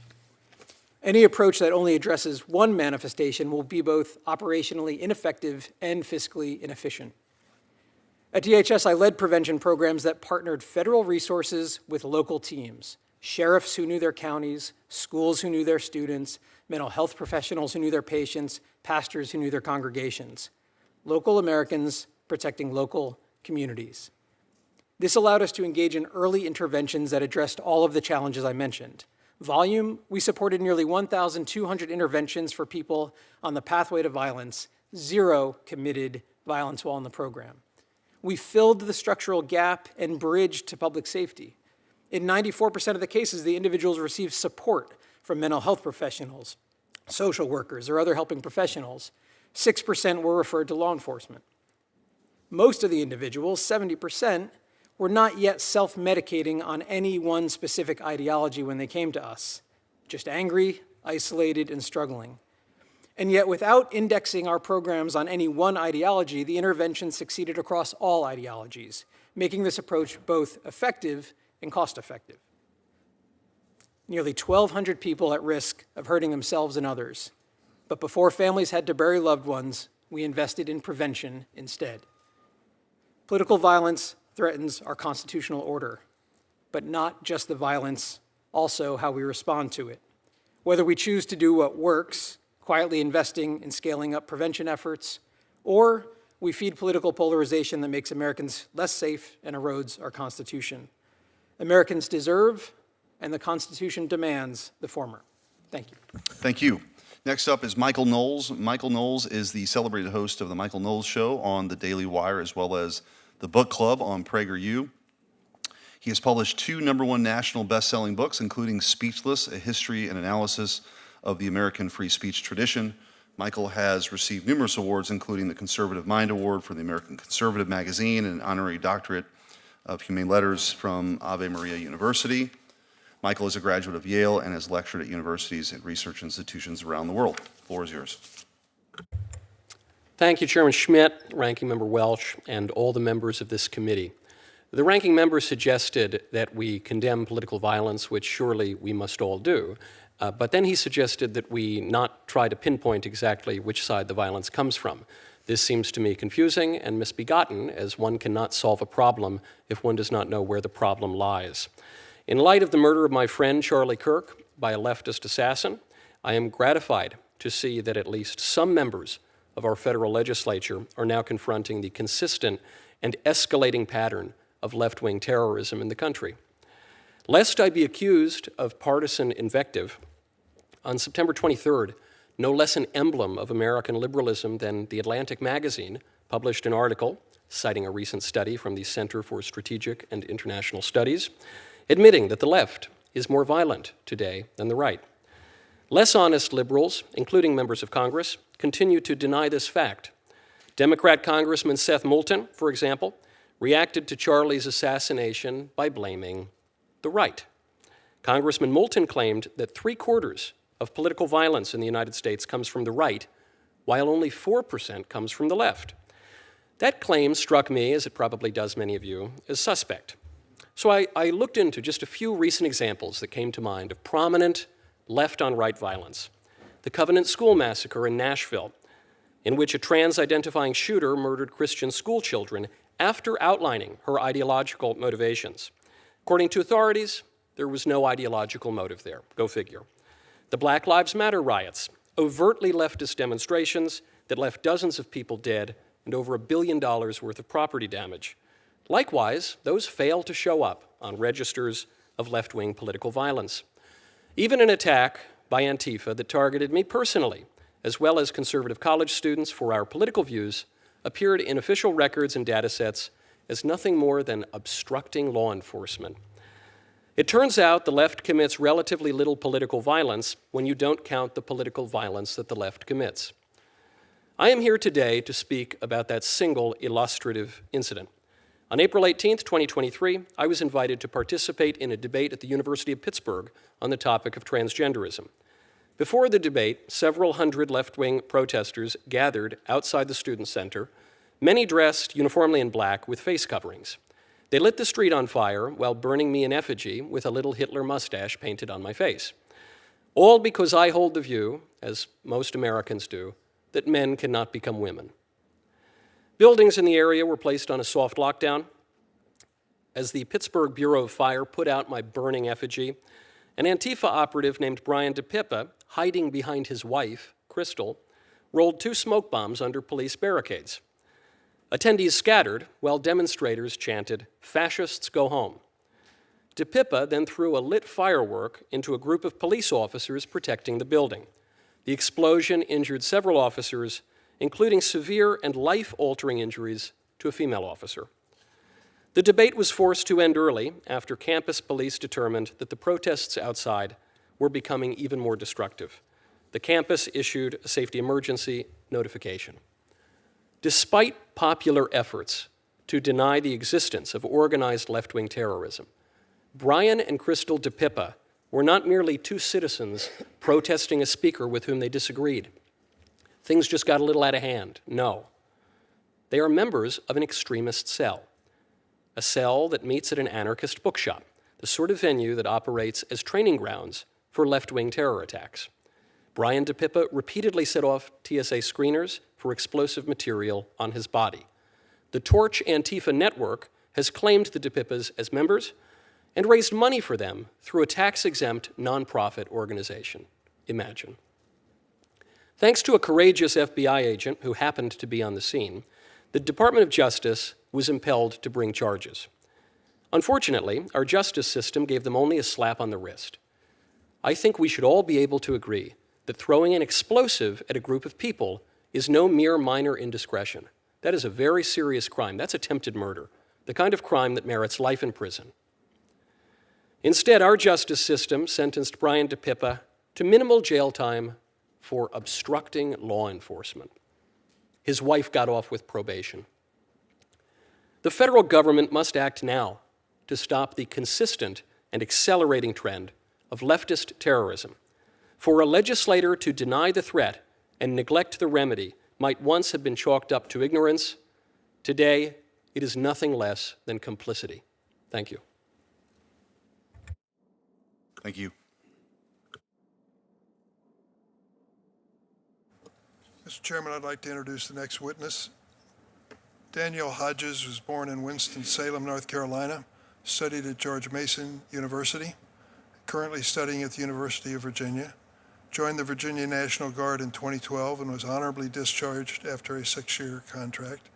Any approach that only addresses one manifestation will be both operationally ineffective and fiscally inefficient. At DHS, I led prevention programs that partnered federal resources with local teams, sheriffs who knew their counties, schools who knew their students, mental health professionals who knew their patients, pastors who knew their congregations. Local Americans protecting local communities. This allowed us to engage in early interventions that addressed all of the challenges I mentioned. Volume, we supported nearly 1,200 interventions for people on the pathway to violence. 0 committed violence while in the program. We filled the structural gap and bridged to public safety. In 94% of the cases, the individuals received support from mental health professionals, social workers, or other helping professionals. 6% were referred to law enforcement. Most of the individuals, 70%, were not yet self-medicating on any one specific ideology when they came to us, just angry, isolated, and struggling. And yet, without indexing our programs on any one ideology, the intervention succeeded across all ideologies, making this approach both effective and cost-effective. Nearly 1,200 people at risk of hurting themselves and others. But before families had to bury loved ones, we invested in prevention instead. Political violence threatens our constitutional order, but not just the violence, also how we respond to it. Whether we choose to do what works, quietly investing in scaling up prevention efforts, or we feed political polarization that makes Americans less safe and erodes our Constitution. Americans deserve, and the Constitution demands, the former. Thank you. Thank you. Next up is Michael Knowles. Michael Knowles is the celebrated host of the Michael Knowles Show on the Daily Wire, as well as the Book Club on PragerU. He has published 2 #1 national best-selling books, including Speechless, A History and Analysis of the American Free Speech Tradition. Michael has received numerous awards, including the Conservative Mind Award from the American Conservative magazine and an honorary doctorate of Humane Letters from Ave Maria University. Michael is a graduate of Yale and has lectured at universities and research institutions around the world. The floor is yours. Thank you, Chairman Schmidt, Ranking Member Welch, and all the members of this committee. The ranking member suggested that we condemn political violence, which surely we must all do, but then he suggested that we not try to pinpoint exactly which side the violence comes from. This seems to me confusing and misbegotten, as one cannot solve a problem if one does not know where the problem lies. In light of the murder of my friend Charlie Kirk by a leftist assassin, I am gratified to see that at least some members of our federal legislature are now confronting the consistent and escalating pattern of left-wing terrorism in the country. Lest I be accused of partisan invective, on September 23rd, no less an emblem of American liberalism than The Atlantic magazine published an article citing a recent study from the Center for Strategic and International Studies, admitting that the left is more violent today than the right. Less honest liberals, including members of Congress, continue to deny this fact. Democrat Congressman Seth Moulton, for example, reacted to Charlie's assassination by blaming the right. Congressman Moulton claimed that 3/4 of political violence in the United States comes from the right, while only 4% comes from the left. That claim struck me, as it probably does many of you, as suspect. So I looked into just a few recent examples that came to mind of prominent left-on-right violence. The Covenant School Massacre in Nashville, in which a trans-identifying shooter murdered Christian school children after outlining her ideological motivations. According to authorities, there was no ideological motive there. Go figure. The Black Lives Matter riots, overtly leftist demonstrations that left dozens of people dead and over $1 billion worth of property damage. Likewise, those fail to show up on registers of left-wing political violence. Even an attack by Antifa that targeted me personally, as well as conservative college students for our political views, appeared in official records and data sets as nothing more than obstructing law enforcement. It turns out the left commits relatively little political violence when you don't count the political violence that the left commits. I am here today to speak about that single illustrative incident. On April 18th, 2023, I was invited to participate in a debate at the University of Pittsburgh on the topic of transgenderism. Before the debate, several hundred left-wing protesters gathered outside the Student Center, many dressed uniformly in black with face coverings. They lit the street on fire while burning me in effigy with a little Hitler mustache painted on my face. All because I hold the view, as most Americans do, that men cannot become women. Buildings in the area were placed on a soft lockdown. As the Pittsburgh Bureau of Fire put out my burning effigy, an Antifa operative named Brian DePippa, hiding behind his wife, Crystal, rolled 2 smoke bombs under police barricades. Attendees scattered while demonstrators chanted, "Fascists go home." DePippa then threw a lit firework into a group of police officers protecting the building. The explosion injured several officers, including severe and life-altering injuries to a female officer. The debate was forced to end early after campus police determined that the protests outside were becoming even more destructive. The campus issued a safety emergency notification. Despite popular efforts to deny the existence of organized left-wing terrorism, Brian and Crystal DePippa were not merely 2 citizens protesting a speaker with whom they disagreed. Things just got a little out of hand. No. They are members of an extremist cell, a cell that meets at an anarchist bookshop, the sort of venue that operates as training grounds for left-wing terror attacks. Brian DePippa repeatedly set off TSA screeners for explosive material on his body. The Torch Antifa network has claimed the DePippas as members and raised money for them through a tax-exempt nonprofit organization. Imagine. Thanks to a courageous FBI agent who happened to be on the scene, the Department of Justice was impelled to bring charges. Unfortunately, our justice system gave them only a slap on the wrist. I think we should all be able to agree that throwing an explosive at a group of people is no mere minor indiscretion. That is a very serious crime. That's attempted murder, the kind of crime that merits life in prison. Instead, our justice system sentenced Brian DePippa to minimal jail time for obstructing law enforcement. His wife got off with probation. The federal government must act now to stop the consistent and accelerating trend of leftist terrorism. For a legislator to deny the threat and neglect the remedy might once have been chalked up to ignorance. Today, it is nothing less than complicity. Thank you. Thank you. Mr. Chairman, I'd like to introduce the next witness. Daniel Hodges was born in Winston-Salem, North Carolina, studied at George Mason University, currently studying at the University of Virginia, joined the Virginia National Guard in 2012 and was honorably discharged after a 6-year contract.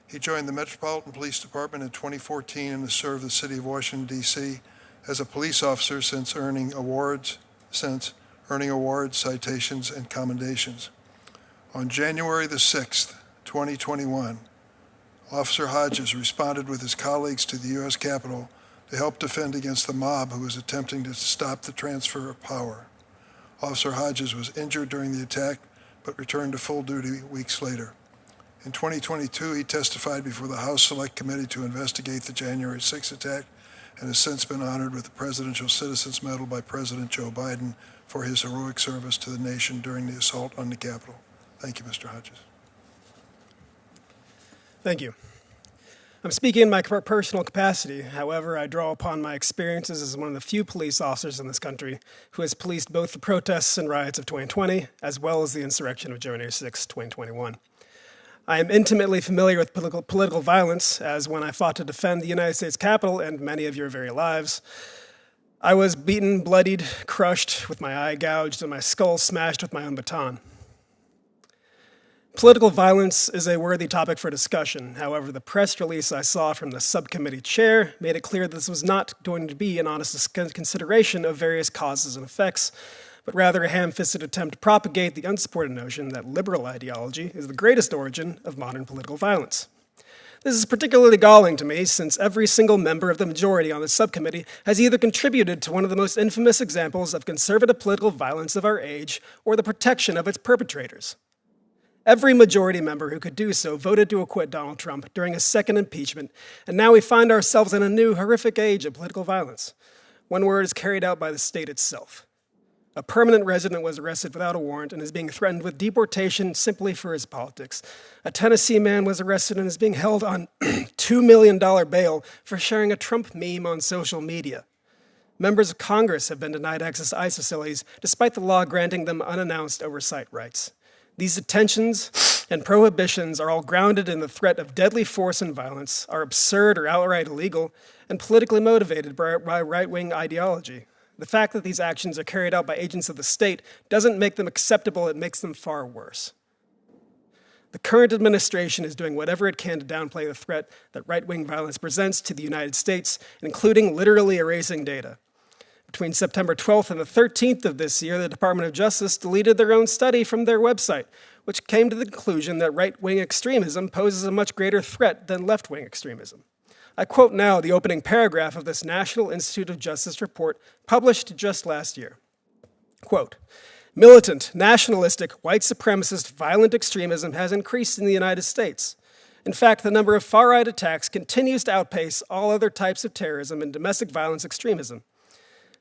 He joined the Metropolitan Police Department in 2014 and has served the city of Washington, D.C. as a police officer since earning awards, citations, and commendations. On January the 6th, 2021, Officer Hodges responded with his colleagues to the U.S. Capitol to help defend against the mob who was attempting to stop the transfer of power. Officer Hodges was injured during the attack, but returned to full duty weeks later. In 2022, he testified before the House Select Committee to investigate the January 6th attack and has since been honored with the Presidential Citizens Medal by President Joe Biden for his heroic service to the nation during the assault on the Capitol. Thank you, Mr. Hodges. Thank you. I'm speaking in my personal capacity. However, I draw upon my experiences as one of the few police officers in this country who has policed both the protests and riots of 2020, as well as the insurrection of January 6, 2021. I am intimately familiar with political violence, as when I fought to defend the United States Capitol and many of your very lives, I was beaten, bloodied, crushed, with my eye gouged, and my skull smashed with my own baton. Political violence is a worthy topic for discussion. However, the press release I saw from the subcommittee chair made it clear that this was not going to be an honest consideration of various causes and effects, but rather a ham-fisted attempt to propagate the unsupported notion that liberal ideology is the greatest origin of modern political violence. This is particularly galling to me, since every single member of the majority on the subcommittee has either contributed to one of the most infamous examples of conservative political violence of our age or the protection of its perpetrators. Every majority member who could do so voted to acquit Donald Trump during a second impeachment, and now we find ourselves in a new horrific age of political violence, one where it is carried out by the state itself. A permanent resident was arrested without a warrant and is being threatened with deportation simply for his politics. A Tennessee man was arrested and is being held on $2 million bail for sharing a Trump meme on social media. Members of Congress have been denied access to ICE facilities despite the law granting them unannounced oversight rights. These detentions and prohibitions are all grounded in the threat of deadly force and violence, are absurd or outright illegal, and politically motivated by right-wing ideology. The fact that these actions are carried out by agents of the state doesn't make them acceptable, it makes them far worse. The current administration is doing whatever it can to downplay the threat that right-wing violence presents to the United States, including literally erasing data. Between September 12th and the 13th of this year, the Department of Justice deleted their own study from their website, which came to the conclusion that right-wing extremism poses a much greater threat than left-wing extremism. I quote now the opening paragraph of this National Institute of Justice report published just last year. Quote, "Militant, nationalistic, white supremacist, violent extremism has increased in the United States. In fact, the number of far-right attacks continues to outpace all other types of terrorism and domestic violence extremism.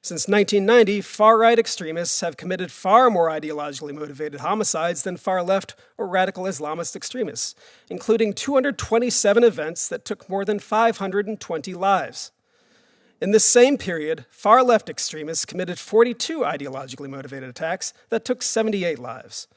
Since 1990, far-right extremists have committed far more ideologically motivated homicides than far-left or radical Islamist extremists, including 227 events that took more than 520 lives. In this same period, far-left extremists committed 42 ideologically motivated attacks that took 78 lives.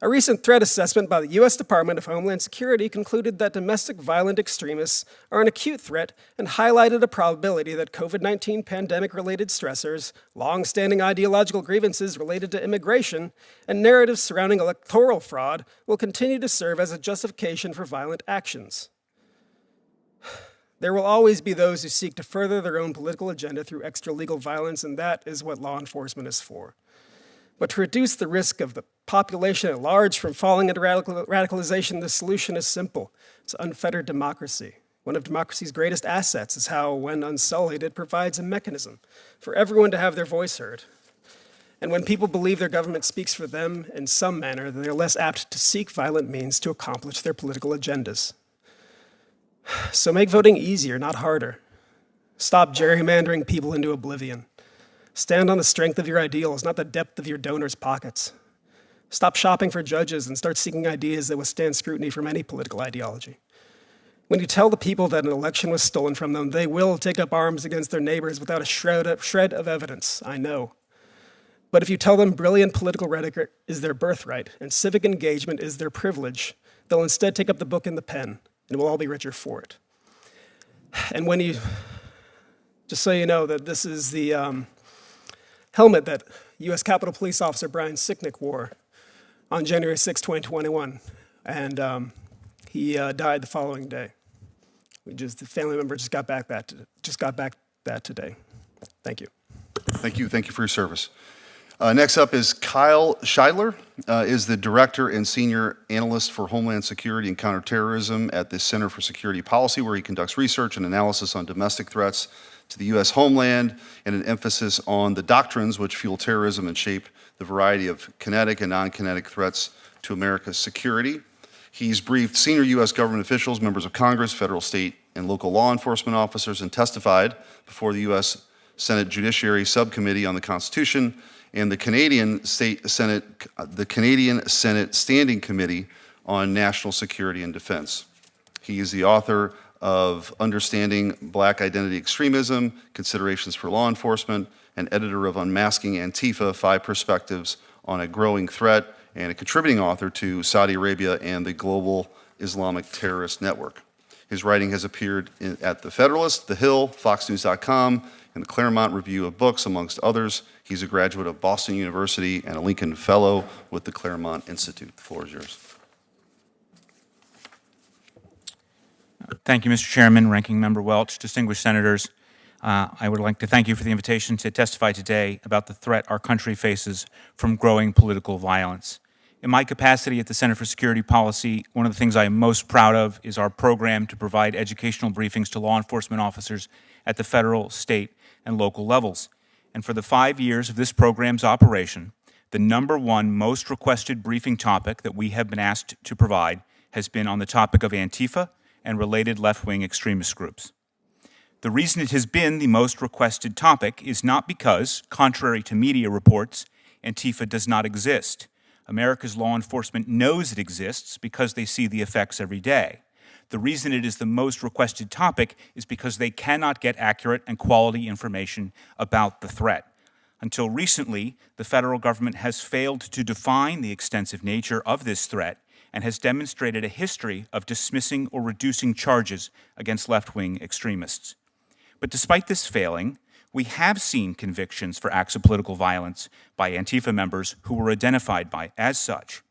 A recent threat assessment by the U.S. Department of Homeland Security concluded that domestic violent extremists are an acute threat and highlighted a probability that COVID-19 pandemic-related stressors, long-standing ideological grievances related to immigration, and narratives surrounding electoral fraud will continue to serve as a justification for violent actions. There will always be those who seek to further their own political agenda through extra-legal violence, and that is what law enforcement is for. But to reduce the risk of the population at large from falling into radicalization, the solution is simple. It's unfettered democracy. One of democracy's greatest assets is how, when unsullied, it provides a mechanism for everyone to have their voice heard. And when people believe their government speaks for them in some manner, then they're less apt to seek violent means to accomplish their political agendas. So make voting easier, not harder. Stop gerrymandering people into oblivion. Stand on the strength of your ideals, not the depth of your donors' pockets. Stop shopping for judges and start seeking ideas that withstand scrutiny from any political ideology. When you tell the people that an election was stolen from them, they will take up arms against their neighbors without a shred of evidence, I know. But if you tell them brilliant political rhetoric is their birthright and civic engagement is their privilege, they'll instead take up the book and the pen, and we'll all be richer for it. And when you, just so you know that this is the helmet that U.S. Capitol Police Officer Brian Sicknick wore on January 6, 2021. And he died the following day. The family member just got back that today. Thank you. Thank you. Thank you for your service. Next up is Kyle Shideler, is the Director and Senior Analyst for Homeland Security and Counterterrorism at the Center for Security Policy, where he conducts research and analysis on domestic threats to the U.S. homeland and an emphasis on the doctrines which fuel terrorism and shape the variety of kinetic and non-kinetic threats to America's security. He's briefed senior U.S. government officials, members of Congress, federal, state, and local law enforcement officers, and testified before the U.S. Senate Judiciary Subcommittee on the Constitution and the Canadian Senate Standing Committee on National Security and Defense. He is the author of Understanding Black Identity Extremism, Considerations for Law Enforcement, and editor of Unmasking Antifa, 5 Perspectives on a Growing Threat, and a contributing author to Saudi Arabia and the Global Islamic Terrorist Network. His writing has appeared at The Federalist, The Hill, FoxNews.com, and the Claremont Review of Books, amongst others. He's a graduate of Boston University and a Lincoln Fellow with the Claremont Institute. The floor is yours. Thank you, Mr. Chairman, Ranking Member Welch, distinguished senators. I would like to thank you for the invitation to testify today about the threat our country faces from growing political violence. In my capacity at the Center for Security Policy, one of the things I am most proud of is our program to provide educational briefings to law enforcement officers at the federal, state, and local levels. And for the 5 years of this program's operation, the #1 most requested briefing topic that we have been asked to provide has been on the topic of Antifa and related left-wing extremist groups. The reason it has been the most requested topic is not because, contrary to media reports, Antifa does not exist. America's law enforcement knows it exists because they see the effects every day. The reason it is the most requested topic is because they cannot get accurate and quality information about the threat. Until recently, the federal government has failed to define the extensive nature of this threat and has demonstrated a history of dismissing or reducing charges against left-wing extremists. But despite this failing, we have seen convictions for acts of political violence by Antifa members who were identified as such.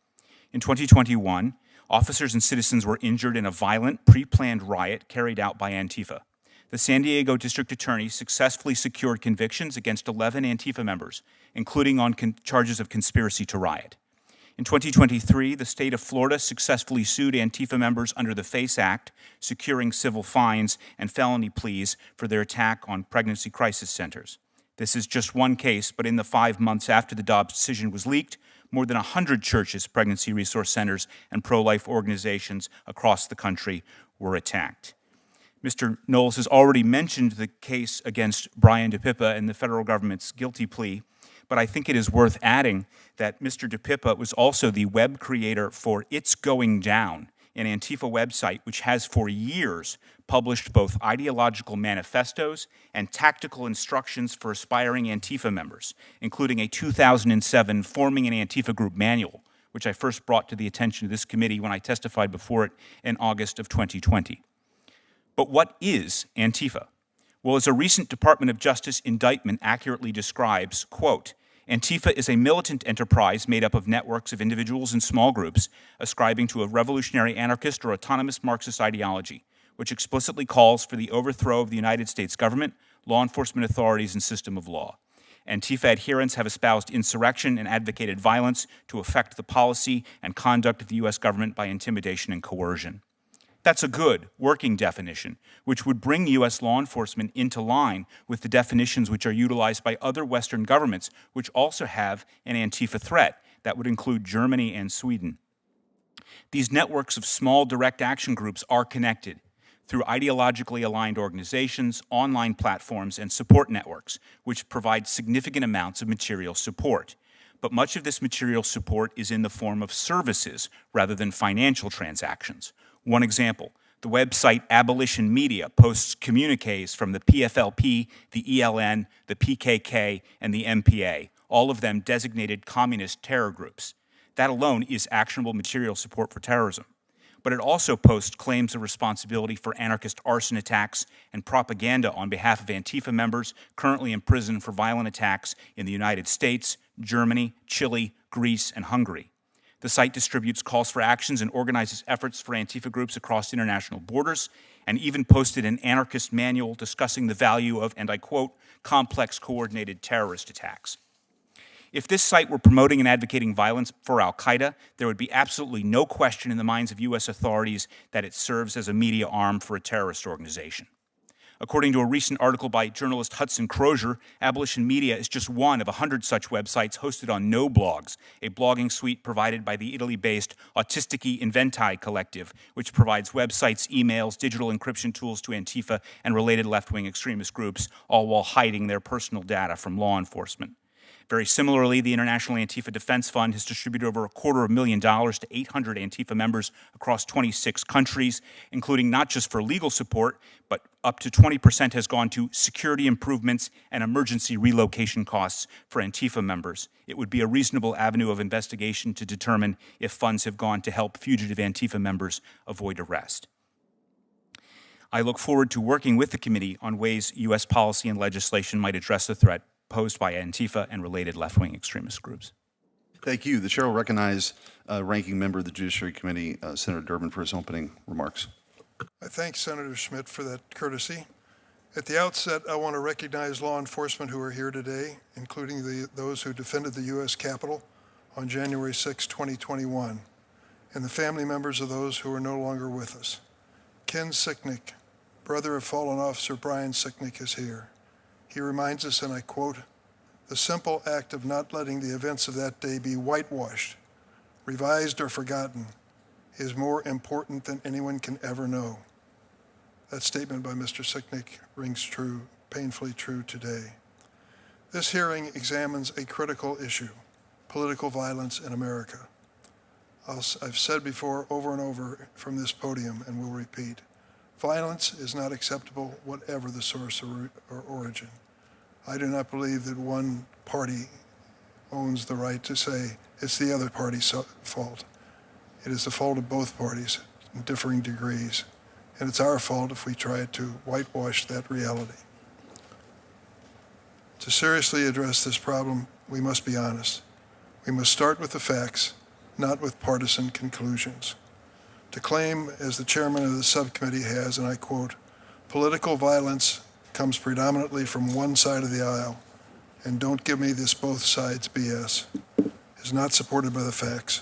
In 2021, officers and citizens were injured in a violent, pre-planned riot carried out by Antifa. The San Diego District Attorney successfully secured convictions against 11 Antifa members, including on charges of conspiracy to riot. In 2023, the state of Florida successfully sued Antifa members under the FACE Act, securing civil fines and felony pleas for their attack on pregnancy crisis centers. This is just one case, but in the 5 months after the Dobbs decision was leaked, more than 100 churches, pregnancy resource centers, and pro-life organizations across the country were attacked. Mr. Knowles has already mentioned the case against Brian DePippa and the federal government's guilty plea, but I think it is worth adding that Mr. DePippa was also the web creator for It's Going Down, an Antifa website which has for years published both ideological manifestos and tactical instructions for aspiring Antifa members, including a 2007 Forming an Antifa Group manual, which I first brought to the attention of this committee when I testified before it in August of 2020. But what is Antifa? Well, as a recent Department of Justice indictment accurately describes, quote, Antifa is a militant enterprise made up of networks of individuals and small groups ascribing to a revolutionary anarchist or autonomous Marxist ideology, which explicitly calls for the overthrow of the United States government, law enforcement authorities, and system of law. Antifa adherents have espoused insurrection and advocated violence to affect the policy and conduct of the U.S. government by intimidation and coercion. That's a good working definition, which would bring U.S. law enforcement into line with the definitions which are utilized by other Western governments, which also have an Antifa threat. That would include Germany and Sweden. These networks of small direct action groups are connected through ideologically aligned organizations, online platforms, and support networks, which provide significant amounts of material support. But much of this material support is in the form of services rather than financial transactions. One example, the website Abolition Media posts communiques from the PFLP, the ELN, the PKK, and the MPA, all of them designated communist terror groups. That alone is actionable material support for terrorism. But it also posts claims of responsibility for anarchist arson attacks and propaganda on behalf of Antifa members currently in prison for violent attacks in the United States, Germany, Chile, Greece, and Hungary. The site distributes calls for actions and organizes efforts for Antifa groups across international borders, and even posted an anarchist manual discussing the value of, and I quote, complex coordinated terrorist attacks. If this site were promoting and advocating violence for al-Qaeda, there would be absolutely no question in the minds of U.S. authorities that it serves as a media arm for a terrorist organization. According to a recent article by journalist Hudson Crozier, Abolition Media is just one of 100 such websites hosted on No Blogs, a blogging suite provided by the Italy-based Autistici Inventi Collective, which provides websites, emails, digital encryption tools to Antifa and related left-wing extremist groups, all while hiding their personal data from law enforcement. Very similarly, the International Antifa Defense Fund has distributed over $250,000 to 800 Antifa members across 26 countries, including not just for legal support, but up to 20% has gone to security improvements and emergency relocation costs for Antifa members. It would be a reasonable avenue of investigation to determine if funds have gone to help fugitive Antifa members avoid arrest. I look forward to working with the committee on ways U.S. policy and legislation might address the threat posed by Antifa and related left-wing extremist groups. Thank you. The chair will recognize Ranking Member of the Judiciary Committee, Senator Durbin, for his opening remarks. I thank Senator Schmidt for that courtesy. At the outset, I want to recognize law enforcement who are here today, including those who defended the U.S. Capitol on January 6, 2021, and the family members of those who are no longer with us. Ken Sicknick, brother of fallen officer Brian Sicknick, is here. He reminds us, and I quote, "The simple act of not letting the events of that day be whitewashed, revised, or forgotten is more important than anyone can ever know." That statement by Mr. Sicknick rings true, painfully true today. This hearing examines a critical issue, political violence in America. I've said before over and over from this podium and will repeat, violence is not acceptable, whatever the source or origin. I do not believe that one party owns the right to say it's the other party's fault. It is the fault of both parties in differing degrees, and it's our fault if we try to whitewash that reality. To seriously address this problem, we must be honest. We must start with the facts, not with partisan conclusions. To claim, as the chairman of the subcommittee has, and I quote, "Political violence comes predominantly from one side of the aisle, and don't give me this both sides BS," is not supported by the facts.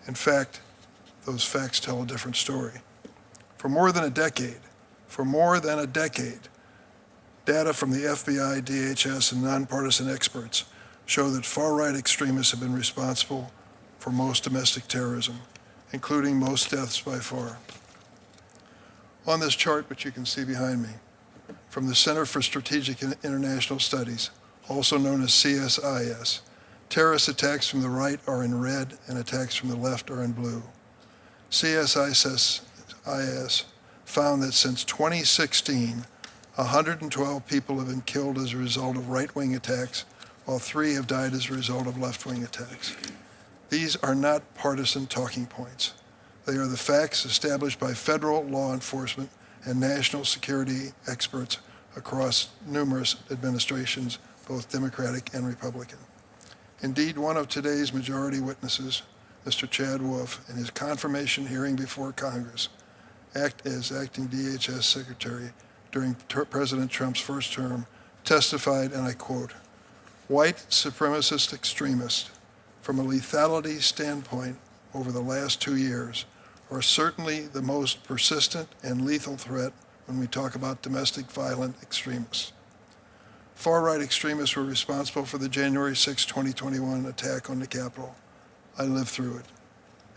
In fact, those facts tell a different story. For more than a decade, data from the FBI, DHS, and nonpartisan experts show that far-right extremists have been responsible for most domestic terrorism, including most deaths by far. On this chart, which you can see behind me, from the Center for Strategic and International Studies, also known as CSIS, terrorist attacks from the right are in red and attacks from the left are in blue. CSIS found that since 2016, 112 people have been killed as a result of right-wing attacks, while 3 have died as a result of left-wing attacks. These are not partisan talking points. They are the facts established by federal law enforcement and national security experts across numerous administrations, both Democratic and Republican. Indeed, one of today's majority witnesses, Mr. Chad Wolf, in his confirmation hearing before Congress, as acting DHS Secretary during President Trump's first term, testified, and I quote, "White supremacist extremists, from a lethality standpoint over the last 2 years, are certainly the most persistent and lethal threat when we talk about domestic violent extremists. Far-right extremists were responsible for the January 6, 2021 attack on the Capitol. I lived through it.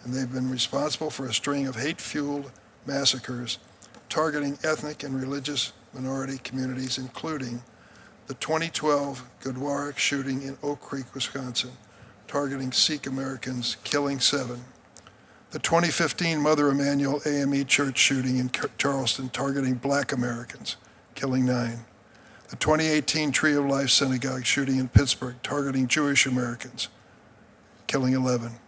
And they've been responsible for a string of hate-fueled massacres targeting ethnic and religious minority communities, including the 2012 Gurdwara shooting in Oak Creek, Wisconsin, targeting Sikh Americans, killing 7. The 2015 Mother Emanuel AME Church shooting in Charleston, targeting Black Americans, killing 9. The 2018 Tree of Life Synagogue shooting in Pittsburgh, targeting Jewish Americans, killing 11.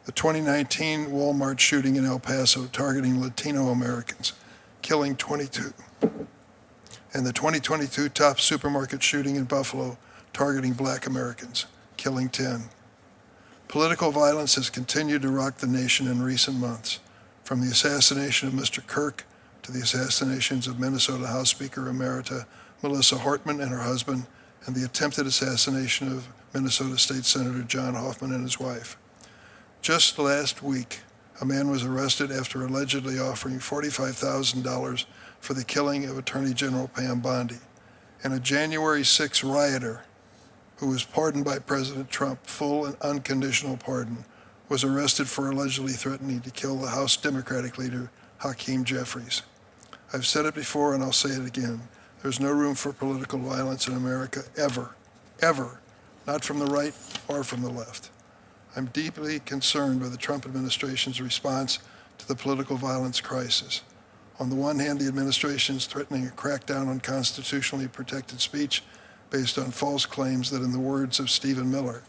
The 2019 Walmart shooting in El Paso, targeting Latino Americans, killing 22. And the 2022 Tops Supermarket shooting in Buffalo, targeting Black Americans, killing 10. Political violence has continued to rock the nation in recent months, from the assassination of Mr. Kirk to the assassinations of Minnesota House Speaker Emerita Melissa Hortman and her husband, and the attempted assassination of Minnesota State Senator John Hoffman and his wife. Just last week, a man was arrested after allegedly offering $45,000 for the killing of Attorney General Pam Bondi, and a January 6 rioter who was pardoned by President Trump, full and unconditional pardon, was arrested for allegedly threatening to kill the House Democratic leader, Hakeem Jeffries. I've said it before and I'll say it again. There's no room for political violence in America, ever, ever, not from the right or from the left. I'm deeply concerned by the Trump administration's response to the political violence crisis. On the one hand, the administration is threatening a crackdown on constitutionally protected speech based on false claims that, in the words of Stephen Miller,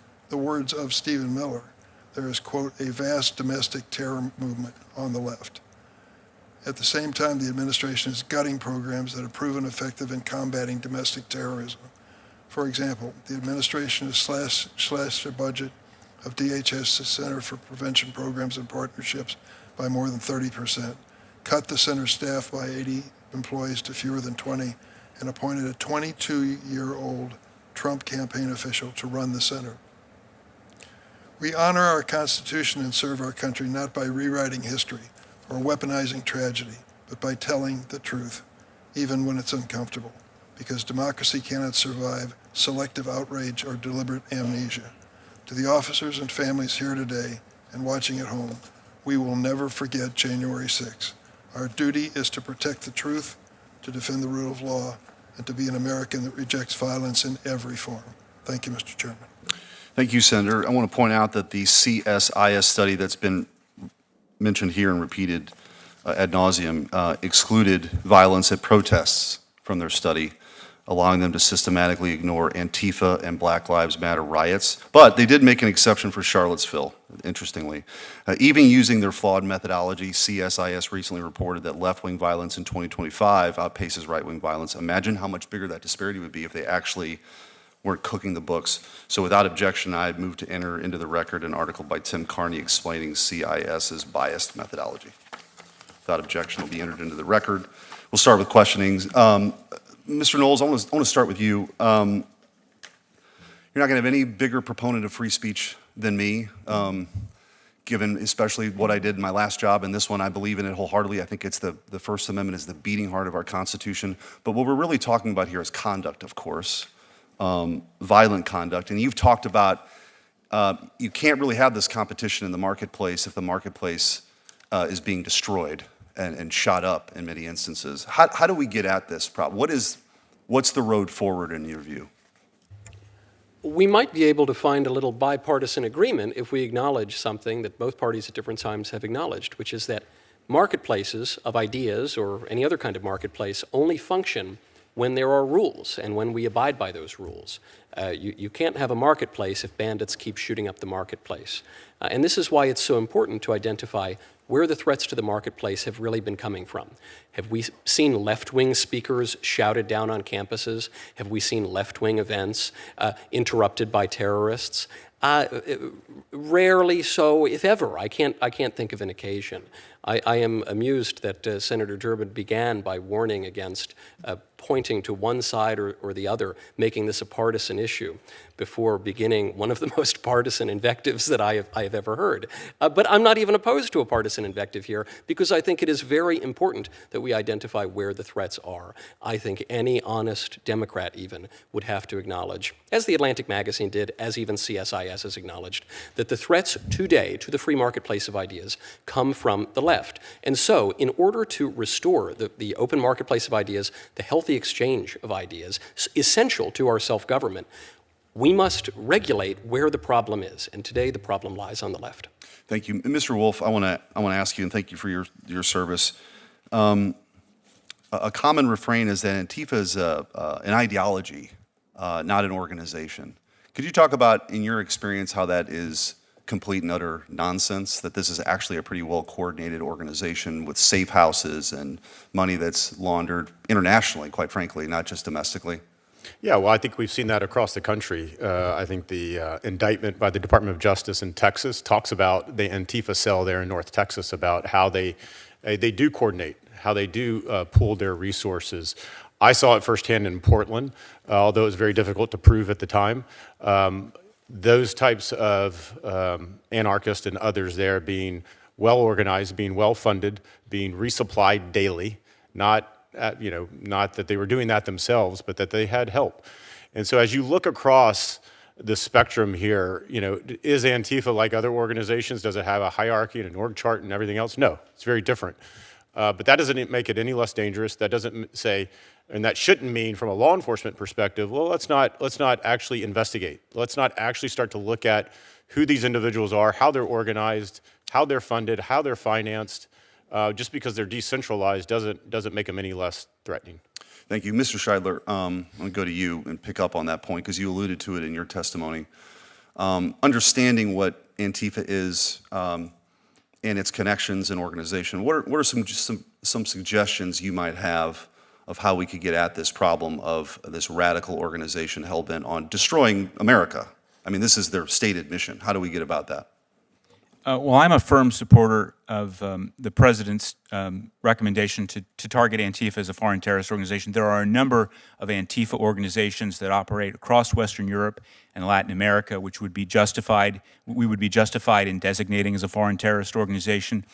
there is, quote, a vast domestic terror movement on the left. At the same time, the administration is gutting programs that have proven effective in combating domestic terrorism. For example, the administration has slashed the budget of DHS's Center for Prevention Programs and Partnerships by more than 30%, cut the center staff by 80 employees to fewer than 20, and appointed a 22-year-old Trump campaign official to run the center. We honor our Constitution and serve our country not by rewriting history or weaponizing tragedy, but by telling the truth, even when it's uncomfortable, because democracy cannot survive selective outrage or deliberate amnesia. To the officers and families here today and watching at home, we will never forget January 6. Our duty is to protect the truth, to defend the rule of law, and to be an American that rejects violence in every form. Thank you, Mr. Chairman. Thank you, Senator. I want to point out that the CSIS study that's been mentioned here and repeated ad nauseum excluded violence at protests from their study, allowing them to systematically ignore Antifa and Black Lives Matter riots. But they did make an exception for Charlottesville, interestingly. Even using their flawed methodology, CSIS recently reported that left-wing violence in 2025 outpaces right-wing violence. Imagine how much bigger that disparity would be if they actually weren't cooking the books. So without objection, I move to enter into the record an article by Tim Carney explaining CIS's biased methodology. Without objection, will be entered into the record. We'll start with questionings. Mr. Knowles, I want to start with you. You're not going to have any bigger proponent of free speech than me, given especially what I did in my last job and this one. I believe in it wholeheartedly. I think it's the First Amendment is the beating heart of our Constitution. But what we're really talking about here is conduct, of course, violent conduct. And you've talked about you can't really have this competition in the marketplace if the marketplace is being destroyed and shot up in many instances. How do we get at this problem? What's the road forward in your view? We might be able to find a little bipartisan agreement if we acknowledge something that both parties at different times have acknowledged, which is that marketplaces of ideas or any other kind of marketplace only function when there are rules and when we abide by those rules. You can't have a marketplace if bandits keep shooting up the marketplace. And this is why it's so important to identify where the threats to the marketplace have really been coming from. Have we seen left-wing speakers shouted down on campuses? Have we seen left-wing events interrupted by terrorists? Rarely so, if ever. I can't think of an occasion. I am amused that Senator Durbin began by warning against pointing to one side or the other, making this a partisan issue, before beginning one of the most partisan invectives that I have ever heard. But I'm not even opposed to a partisan invective here, because I think it is very important that we identify where the threats are. I think any honest Democrat even would have to acknowledge, as the Atlantic Magazine did, as even CSIS has acknowledged, that the threats today to the free marketplace of ideas come from the left. And so, in order to restore the open marketplace of ideas, the healthy exchange of ideas, essential to our self-government, we must regulate where the problem is. And today, the problem lies on the left. Thank you. Mr. Wolf, I want to ask you, and thank you for your service. A common refrain is that Antifa is an ideology, not an organization. Could you talk about, in your experience, how that is complete and utter nonsense, that this is actually a pretty well-coordinated organization with safe houses and money that's laundered internationally, quite frankly, not just domestically? Yeah, well, I think we've seen that across the country. I think the indictment by the Department of Justice in Texas talks about the Antifa cell there in North Texas, about how they do coordinate, how they do pool their resources. I saw it firsthand in Portland, although it was very difficult to prove at the time. Those types of anarchists and others there being well organized, being well funded, being resupplied daily, not that they were doing that themselves, but that they had help. And so as you look across the spectrum here, is Antifa like other organizations? Does it have a hierarchy and an org chart and everything else? No, it's very different. But that doesn't make it any less dangerous. That doesn't say, and that shouldn't mean from a law enforcement perspective, well, let's not actually investigate. Let's not actually start to look at who these individuals are, how they're organized, how they're funded, how they're financed. Just because they're decentralized doesn't make them any less threatening. Thank you. Mr. Shideler, I'm going to go to you and pick up on that point because you alluded to it in your testimony. Understanding what Antifa is and its connections and organization, what are some suggestions you might have of how we could get at this problem of this radical organization hell-bent on destroying America? I mean, this is their stated mission. How do we get about that? Well, I'm a firm supporter of the president's recommendation to target Antifa as a foreign terrorist organization. There are a number of Antifa organizations that operate across Western Europe and Latin America, which would be justified. We would be justified in designating as a foreign terrorist organization.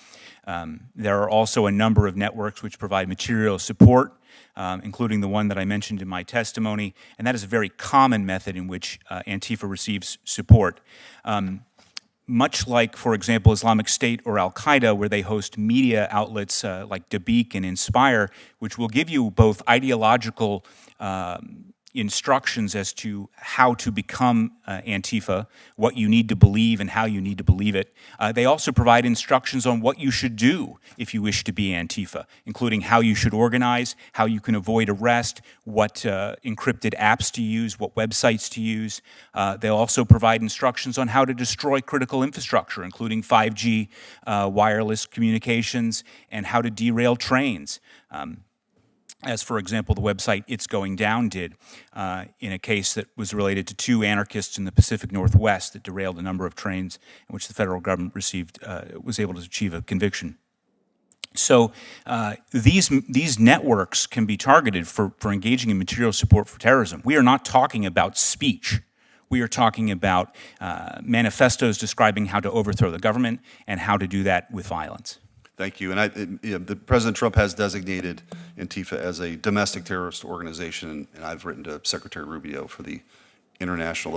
There are also a number of networks which provide material support, including the one that I mentioned in my testimony, and that is a very common method in which Antifa receives support. Much like, for example, Islamic State or Al-Qaeda, where they host media outlets like Dabiq and Inspire, which will give you both ideological instructions as to how to become Antifa, what you need to believe and how you need to believe it. They also provide instructions on what you should do if you wish to be Antifa, including how you should organize, how you can avoid arrest, what encrypted apps to use, what websites to use. They'll also provide instructions on how to destroy critical infrastructure, including 5G wireless communications, and how to derail trains. As, for example, the website It's Going Down did in a case that was related to two anarchists in the Pacific Northwest that derailed a number of trains in which the federal government was able to achieve a conviction. So these networks can be targeted for engaging in material support for terrorism. We are not talking about speech. We are talking about manifestos describing how to overthrow the government and how to do that with violence. Thank you. And President Trump has designated Antifa as a domestic terrorist organization, and I've written to Secretary Rubio for the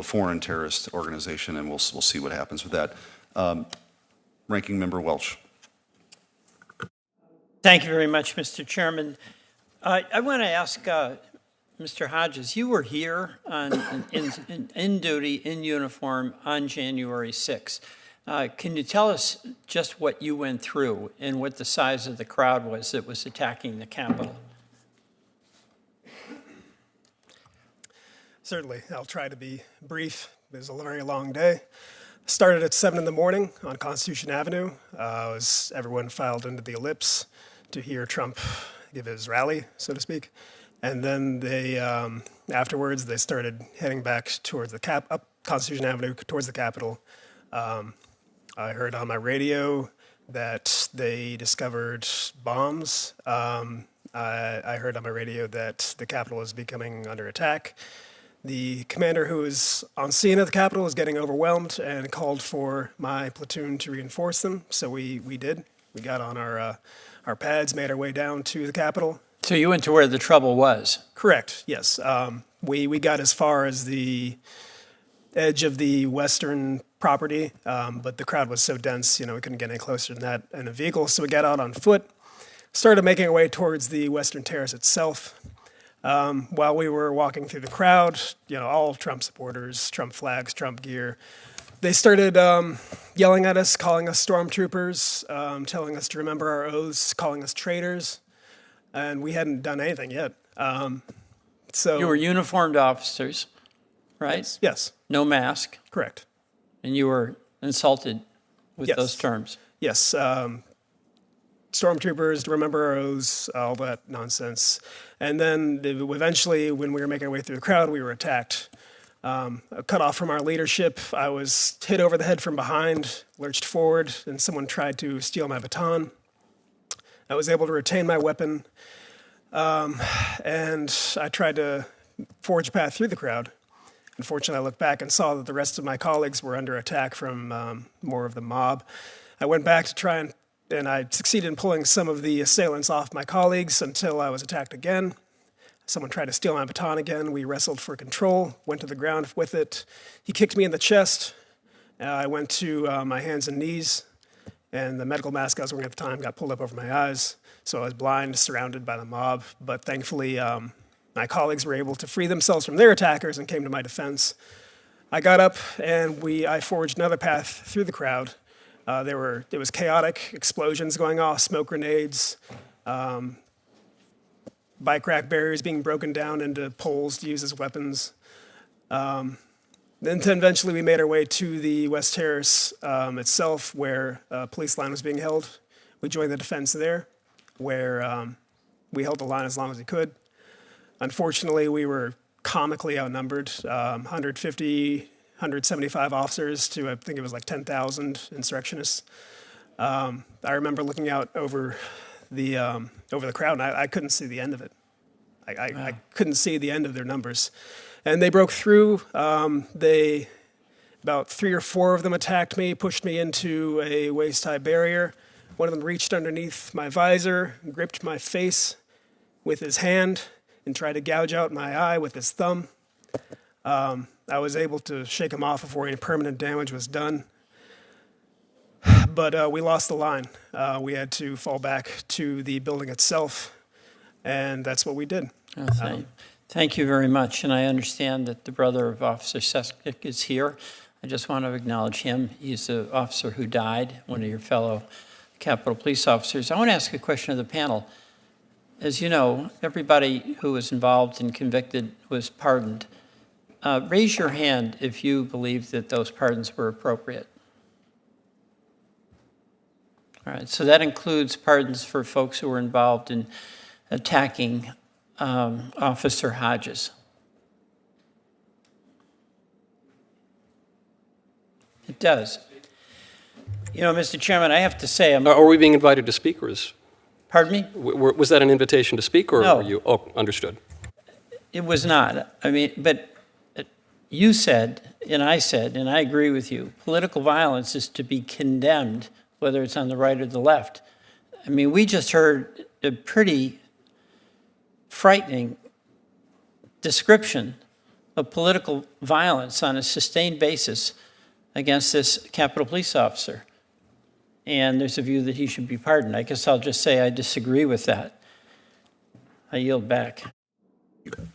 foreign terrorist organization, and we'll see what happens with that. Ranking Member Welch. Thank you very much, Mr. Chairman. I want to ask Mr. Hodges, you were here in duty, in uniform, on January 6th. Can you tell us just what you went through and what the size of the crowd was that was attacking the Capitol? Certainly. I'll try to be brief. It was a very long day. Started at 7 in the morning on Constitution Avenue. As everyone filed into the ellipse to hear Trump give his rally, so to speak. And then they, afterwards, they started heading back towards up Constitution Avenue towards the Capitol. I heard on my radio that they discovered bombs. I heard on my radio that the Capitol was becoming under attack. The commander who was on scene at the Capitol was getting overwhelmed and called for my platoon to reinforce them. So we did. We got on our pads, made our way down to the Capitol. So you went to where the trouble was? Correct, yes. We got as far as the edge of the western property, but the crowd was so dense, we couldn't get any closer than that in a vehicle. So we got out on foot, started making our way towards the Western Terrace itself. While we were walking through the crowd, all Trump supporters, Trump flags, Trump gear, they started yelling at us, calling us stormtroopers, telling us to remember our oaths, calling us traitors, and we hadn't done anything yet. So you were uniformed officers, right? Yes. No mask. Correct. And you were insulted with Yes. those terms. Yes. stormtroopers, remember our oaths, all that nonsense. And then eventually, when we were making our way through the crowd, we were attacked. Cut off from our leadership. I was hit over the head from behind, lurched forward, and someone tried to steal my baton. I was able to retain my weapon, and I tried to forge a path through the crowd. Unfortunately, I looked back and saw that the rest of my colleagues were under attack from more of the mob. I went back to try and I succeeded in pulling some of the assailants off my colleagues until I was attacked again. Someone tried to steal my baton again. We wrestled for control, went to the ground with it. He kicked me in the chest. I went to my hands and knees, and the medical mask I was wearing at the time got pulled up over my eyes. So I was blind, surrounded by the mob. But thankfully, my colleagues were able to free themselves from their attackers and came to my defense. I got up and I forged another path through the crowd. It was chaotic, explosions going off, smoke grenades, bike rack barriers being broken down into poles to use as weapons. Then eventually we made our way to the West Terrace itself, where a police line was being held. We joined the defense there, where we held the line as long as we could. Unfortunately, we were comically outnumbered, 150, 175 officers to, I think it was like 10,000 insurrectionists. I remember looking out over the crowd, and I couldn't see the end of it. I couldn't see the end of their numbers. And they broke through. About 3 or 4 of them attacked me, pushed me into a waist-high barrier. One of them reached underneath my visor, gripped my face with his hand, and tried to gouge out my eye with his thumb. I was able to shake him off before any permanent damage was done. But we lost the line. We had to fall back to the building itself, and that's what we did. Thank you very much. And I understand that the brother of Officer Seskik is here. I just want to acknowledge him. He's the officer who died, one of your fellow Capitol Police officers. I want to ask a question of the panel. As you know, everybody who was involved and convicted was pardoned. Raise your hand if you believe that those pardons were appropriate. All right, so that includes pardons for folks who were involved in attacking Officer Hodges. It does. You know, Mr. Chairman, I have to say, Are we being invited to speak, or is... Pardon me? Was that an invitation to speak, or No. were you... Oh, understood. It was not. I mean, but you said, and I said, and I agree with you, political violence is to be condemned, whether it's on the right or the left. I mean, we just heard a pretty frightening description of political violence on a sustained basis against this Capitol Police officer. And there's a view that he should be pardoned. I guess I'll just say I disagree with that. I yield back.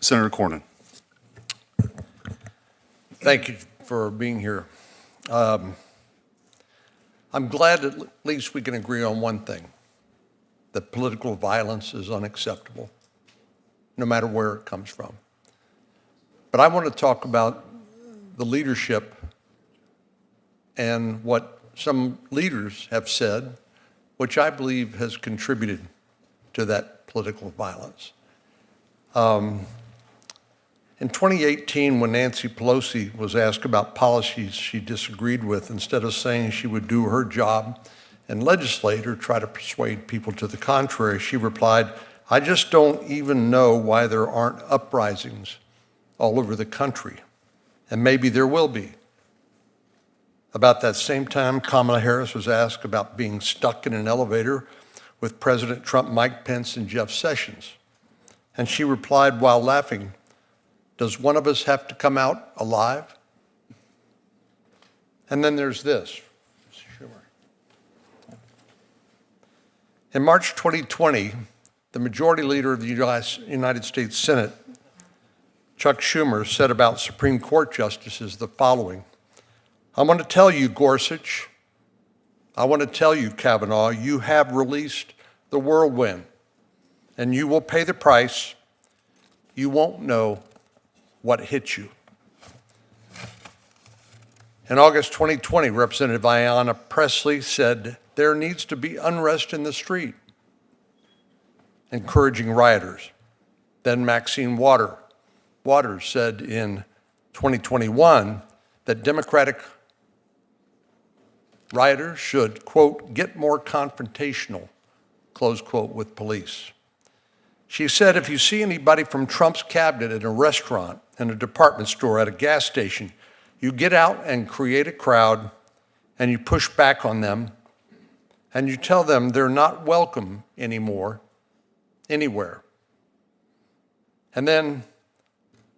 Senator Cornyn. Thank you for being here. I'm glad at least we can agree on one thing, that political violence is unacceptable, no matter where it comes from. But I want to talk about the leadership and what some leaders have said, which I believe has contributed to that political violence. In 2018, when Nancy Pelosi was asked about policies she disagreed with, instead of saying she would do her job and legislate or try to persuade people to the contrary, she replied, "I just don't even know why there aren't uprisings all over the country, and maybe there will be." About that same time, Kamala Harris was asked about being stuck in an elevator with President Trump, Mike Pence, and Jeff Sessions. And she replied while laughing, "Does one of us have to come out alive?" And then there's this. In March 2020, the majority leader of the United States Senate, Chuck Schumer, said about Supreme Court justices the following: "I want to tell you, Gorsuch, I want to tell you, Kavanaugh, you have released the whirlwind, and you will pay the price. You won't know what hit you." In August 2020, Representative Ayanna Pressley said, "There needs to be unrest in the street. encouraging rioters. Then Maxine Waters said in 2021 that Democratic rioters should, quote, get more confrontational, close quote, with police. She said, if you see anybody from Trump's cabinet in a restaurant, in a department store, at a gas station, you get out and create a crowd and you push back on them and you tell them they're not welcome anymore, anywhere. And then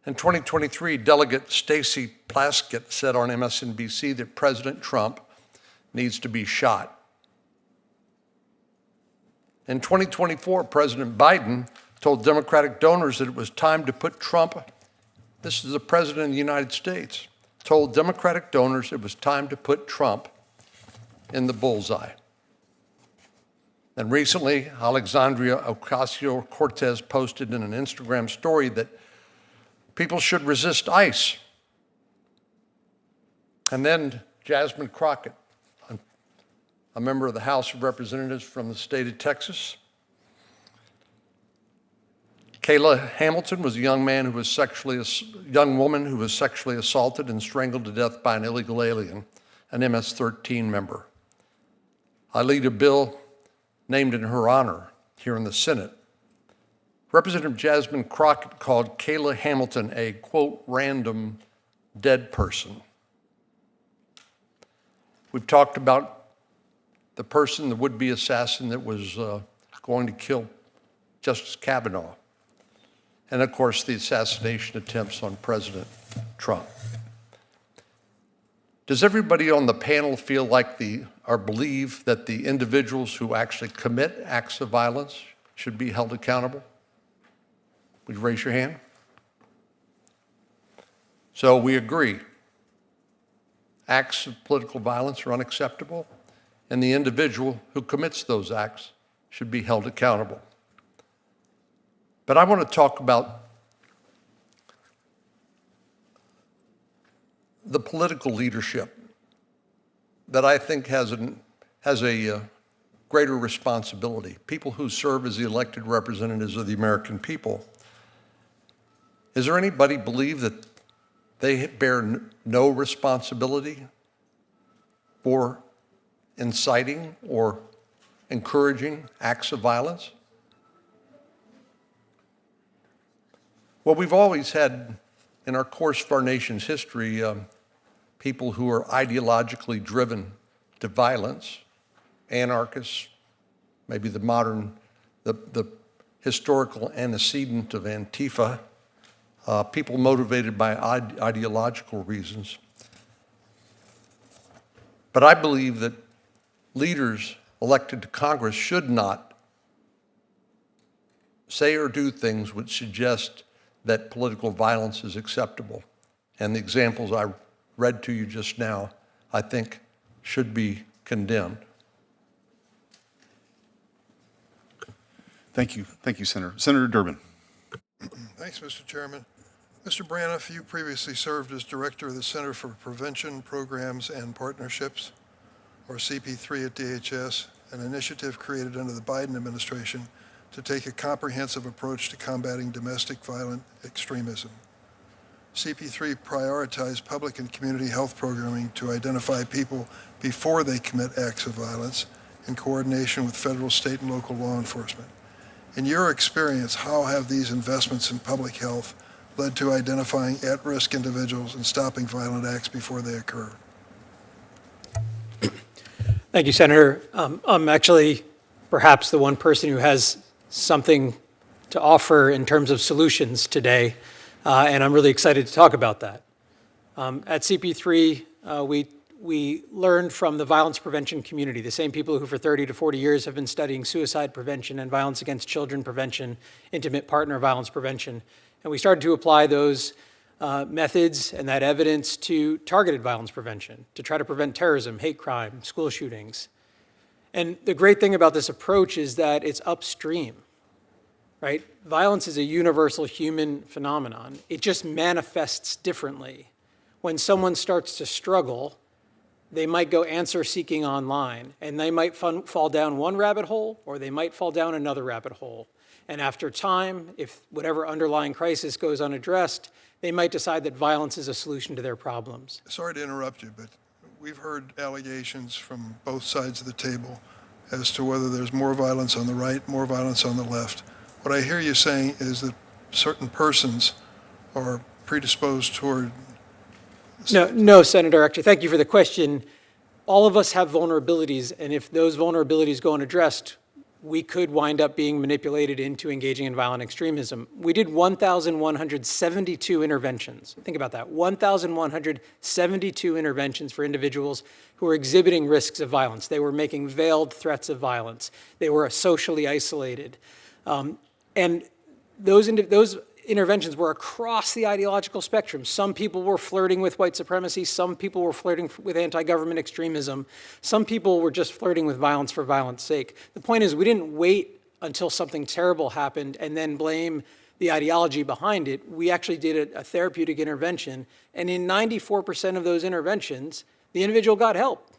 in 2023, Delegate Stacey Plaskett said on MSNBC that President Trump needs to be shot. In 2024, President Biden told Democratic donors that it was time to put Trump, this is the President of the United States, told Democratic donors it was time to put Trump in the bullseye. And recently, Alexandria Ocasio-Cortez posted in an Instagram story that people should resist ICE. And then Jasmine Crockett, a member of the House of Representatives from the state of Texas. Kayla Hamilton was a young woman who was sexually assaulted and strangled to death by an illegal alien, an MS-13 member. I lead a bill named in her honor here in the Senate. Representative Jasmine Crockett called Kayla Hamilton a, quote, random dead person. We've talked about the person, the would-be assassin that was going to kill Justice Kavanaugh. And of course, the assassination attempts on President Trump. Does everybody on the panel feel like or believe that the individuals who actually commit acts of violence should be held accountable? Would you raise your hand? So we agree. Acts of political violence are unacceptable, and the individual who commits those acts should be held accountable. But I want to talk about the political leadership that I think has a greater responsibility, people who serve as the elected representatives of the American people. Is there anybody believe that they bear no responsibility for inciting or encouraging acts of violence? Well, we've always had, in our course of our nation's history, people who are ideologically driven to violence, anarchists, maybe the historical antecedent of Antifa, people motivated by ideological reasons. But I believe that leaders elected to Congress should not say or do things which suggest that political violence is acceptable. And the examples I read to you just now, I think, should be condemned. Thank you. Thank you, Senator. Senator Durbin. Thanks, Mr. Chairman. Mr. Braniff, you previously served as director of the Center for Prevention Programs and Partnerships, or CP3 at DHS, an initiative created under the Biden administration to take a comprehensive approach to combating domestic violent extremism. CP3 prioritized public and community health programming to identify people before they commit acts of violence in coordination with federal, state, and local law enforcement. In your experience, how have these investments in public health led to identifying at-risk individuals and stopping violent acts before they occur? Thank you, Senator. I'm actually perhaps the one person who has something to offer in terms of solutions today, and I'm really excited to talk about that. At CP3, we learned from the violence prevention community, the same people who for 30 to 40 years have been studying suicide prevention and violence against children prevention, intimate partner violence prevention, and we started to apply those methods and that evidence to targeted violence prevention, to try to prevent terrorism, hate crime, school shootings. And the great thing about this approach is that it's upstream, right? Violence is a universal human phenomenon. It just manifests differently. When someone starts to struggle, they might go answer seeking online, and they might fall down one rabbit hole, or they might fall down another rabbit hole. And after time, if whatever underlying crisis goes unaddressed, they might decide that violence is a solution to their problems. Sorry to interrupt you, but we've heard allegations from both sides of the table as to whether there's more violence on the right, more violence on the left. What I hear you saying is that certain persons are predisposed toward... No, Senator. Actually, thank you for the question. All of us have vulnerabilities, and if those vulnerabilities go unaddressed, we could wind up being manipulated into engaging in violent extremism. We did 1,172 interventions. Think about that, 1,172 interventions for individuals who were exhibiting risks of violence. They were making veiled threats of violence. They were socially isolated. And those interventions were across the ideological spectrum. Some people were flirting with white supremacy. Some people were flirting with anti-government extremism. Some people were just flirting with violence for violence sake. The point is, we didn't wait until something terrible happened and then blame the ideology behind it. We actually did a therapeutic intervention, and in 94% of those interventions, the individual got help,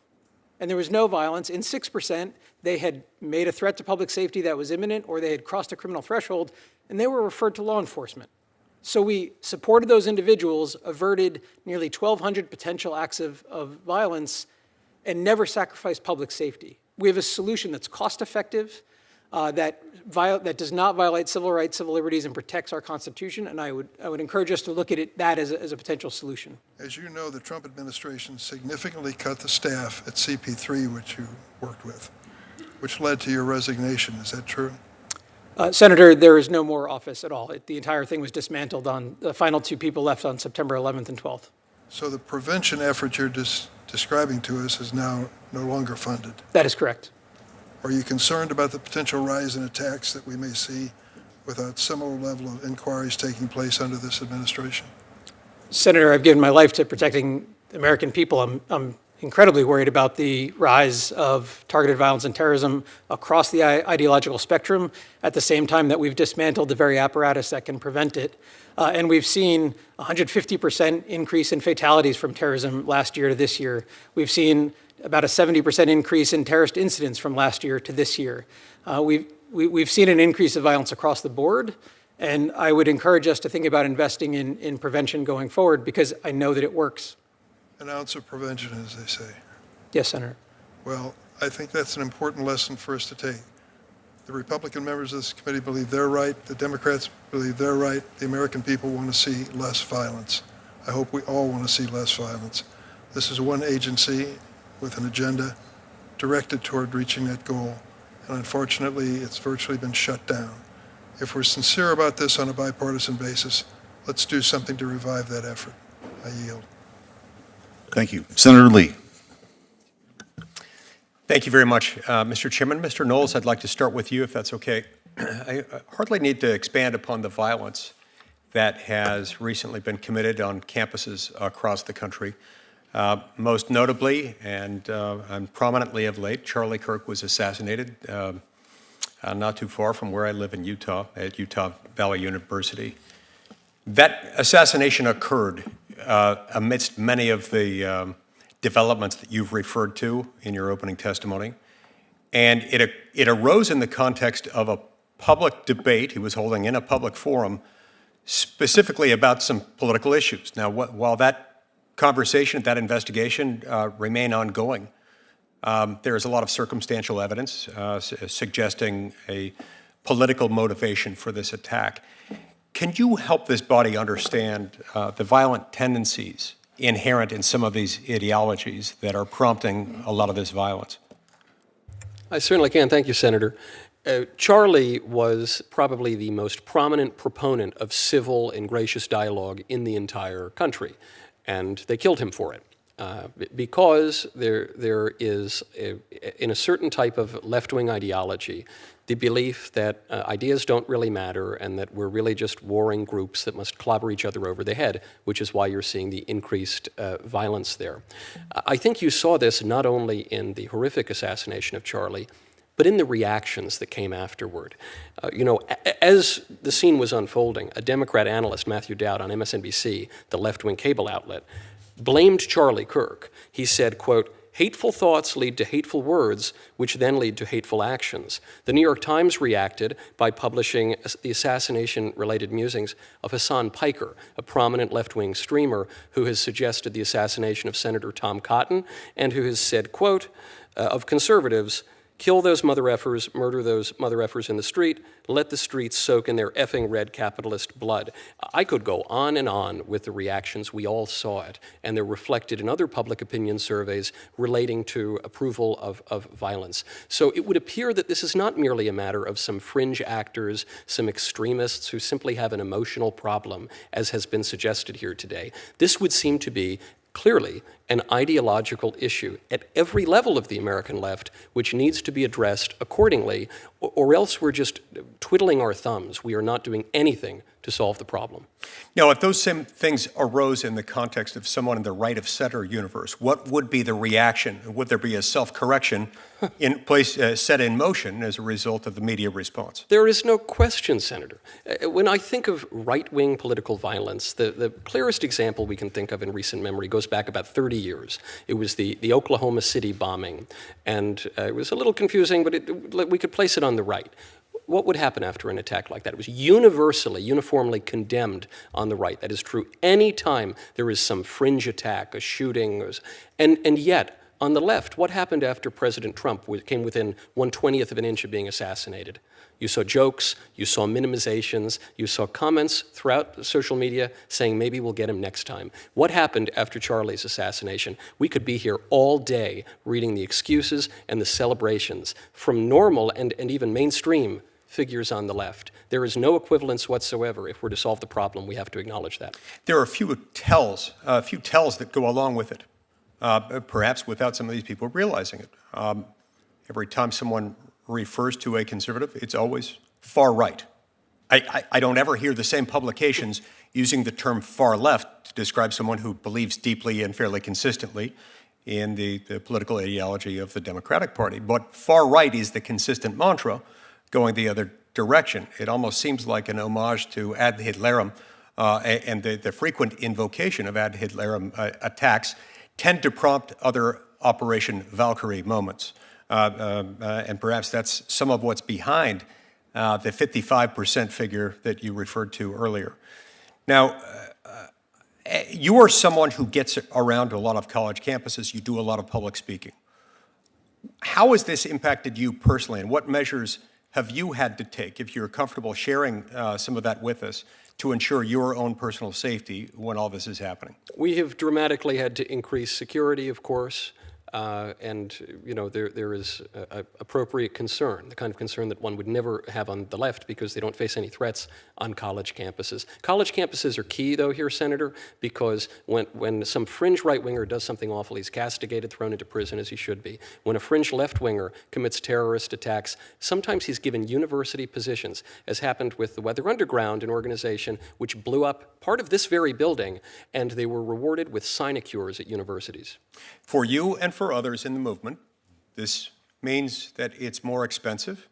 and there was no violence. In 6%, they had made a threat to public safety that was imminent, or they had crossed a criminal threshold, and they were referred to law enforcement. So we supported those individuals, averted nearly 1,200 potential acts of violence, and never sacrificed public safety. We have a solution that's cost-effective, that does not violate civil rights, civil liberties, and protects our Constitution, and I would encourage us to look at that as a potential solution. As you know, the Trump administration significantly cut the staff at CP3, which you worked with, which led to your resignation. Is that true? Senator, there is no more office at all. The entire thing was dismantled on the final 2 people left on September 11th and 12th. So the prevention effort you're describing to us is now no longer funded. That is correct. Are you concerned about the potential rise in attacks that we may see without similar level of inquiries taking place under this administration? Senator, I've given my life to protecting the American people. I'm incredibly worried about the rise of targeted violence and terrorism across the ideological spectrum at the same time that we've dismantled the very apparatus that can prevent it. And we've seen 150% increase in fatalities from terrorism last year to this year. We've seen about a 70% increase in terrorist incidents from last year to this year. We've seen an increase of violence across the board, and I would encourage us to think about investing in prevention going forward because I know that it works. An ounce of prevention, as they say. Yes, Senator. Well, I think that's an important lesson for us to take. The Republican members of this committee believe they're right. The Democrats believe they're right. The American people want to see less violence. I hope we all want to see less violence. This is one agency with an agenda directed toward reaching that goal, and unfortunately, it's virtually been shut down. If we're sincere about this on a bipartisan basis, let's do something to revive that effort. I yield. Thank you. Senator Lee. Thank you very much, Mr. Chairman. Mr. Knowles, I'd like to start with you, if that's okay. I hardly need to expand upon the violence that has recently been committed on campuses across the country. Most notably and prominently of late, Charlie Kirk was assassinated not too far from where I live in Utah, at Utah Valley University. That assassination occurred amidst many of the developments that you've referred to in your opening testimony. And it arose in the context of a public debate he was holding in a public forum specifically about some political issues. Now, while that conversation, that investigation remain ongoing, there is a lot of circumstantial evidence suggesting a political motivation for this attack. Can you help this body understand the violent tendencies inherent in some of these ideologies that are prompting a lot of this violence? I certainly can. Thank you, Senator. Charlie was probably the most prominent proponent of civil and gracious dialogue in the entire country, and they killed him for it. Because there is, in a certain type of left-wing ideology, the belief that ideas don't really matter and that we're really just warring groups that must clobber each other over the head, which is why you're seeing the increased violence there. I think you saw this not only in the horrific assassination of Charlie, but in the reactions that came afterward. As the scene was unfolding, a Democrat analyst, Matthew Dowd, on MSNBC, the left-wing cable outlet, blamed Charlie Kirk. He said, quote, Hateful thoughts lead to hateful words, which then lead to hateful actions. The New York Times reacted by publishing the assassination-related musings of Hassan Piker, a prominent left-wing streamer who has suggested the assassination of Senator Tom Cotton and who has said, quote, of conservatives, kill those mother effers, murder those mother effers in the street, let the streets soak in their effing red capitalist blood. I could go on and on with the reactions. We all saw it, and they're reflected in other public opinion surveys relating to approval of violence. So it would appear that this is not merely a matter of some fringe actors, some extremists who simply have an emotional problem, as has been suggested here today. This would seem to be clearly an ideological issue at every level of the American left, which needs to be addressed accordingly, or else we're just twiddling our thumbs. We are not doing anything to solve the problem. Now, if those same things arose in the context of someone in the right-of-center universe, what would be the reaction? Would there be a self-correction in place, set in motion as a result of the media response? There is no question, Senator. When I think of right-wing political violence, the clearest example we can think of in recent memory goes back about 30 years. It was the Oklahoma City bombing, and it was a little confusing, but we could place it on the right. What would happen after an attack like that? It was uniformly condemned on the right. That is true any time there is some fringe attack, a shooting, and yet, on the left, what happened after President Trump came within 1/20th of an inch of being assassinated? You saw jokes, you saw minimizations, you saw comments throughout social media saying maybe we'll get him next time. What happened after Charlie's assassination? We could be here all day reading the excuses and the celebrations from normal and even mainstream figures on the left. There is no equivalence whatsoever. If we're to solve the problem, we have to acknowledge that. There are a few tells that go along with it, perhaps without some of these people realizing it. Every time someone refers to a conservative, it's always far right. I don't ever hear the same publications using the term far left to describe someone who believes deeply and fairly consistently in the political ideology of the Democratic Party. But far right is the consistent mantra going the other direction. It almost seems like an homage to ad Hitlerum, and the frequent invocation of ad Hitlerum attacks tend to prompt other Operation Valkyrie moments. And perhaps that's some of what's behind the 55% figure that you referred to earlier. Now, you are someone who gets around to a lot of college campuses. You do a lot of public speaking. How has this impacted you personally, and what measures have you had to take, if you're comfortable sharing some of that with us, to ensure your own personal safety when all this is happening? We have dramatically had to increase security, of course. And, you know, there is appropriate concern, the kind of concern that one would never have on the left because they don't face any threats on college campuses. College campuses are key, though, here, Senator, because when some fringe right-winger does something awful, he's castigated, thrown into prison, as he should be. When a fringe left-winger commits terrorist attacks, sometimes he's given university positions, as happened with the Weather Underground, an organization which blew up part of this very building, and they were rewarded with sinecures at universities. For you and for others in the movement, this means that it's more expensive.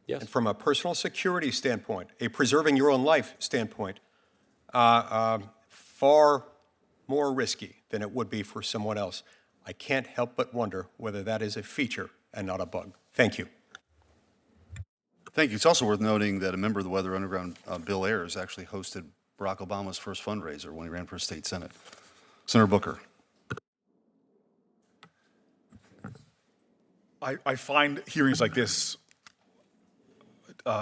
Yes. And from a personal security standpoint, a preserving your own life standpoint, far more risky than it would be for someone else. I can't help but wonder whether that is a feature and not a bug. Thank you. Thank you. It's also worth noting that a member of the Weather Underground, Bill Ayers, actually hosted Barack Obama's first fundraiser when he ran for state senate. Senator Booker. I find hearings like this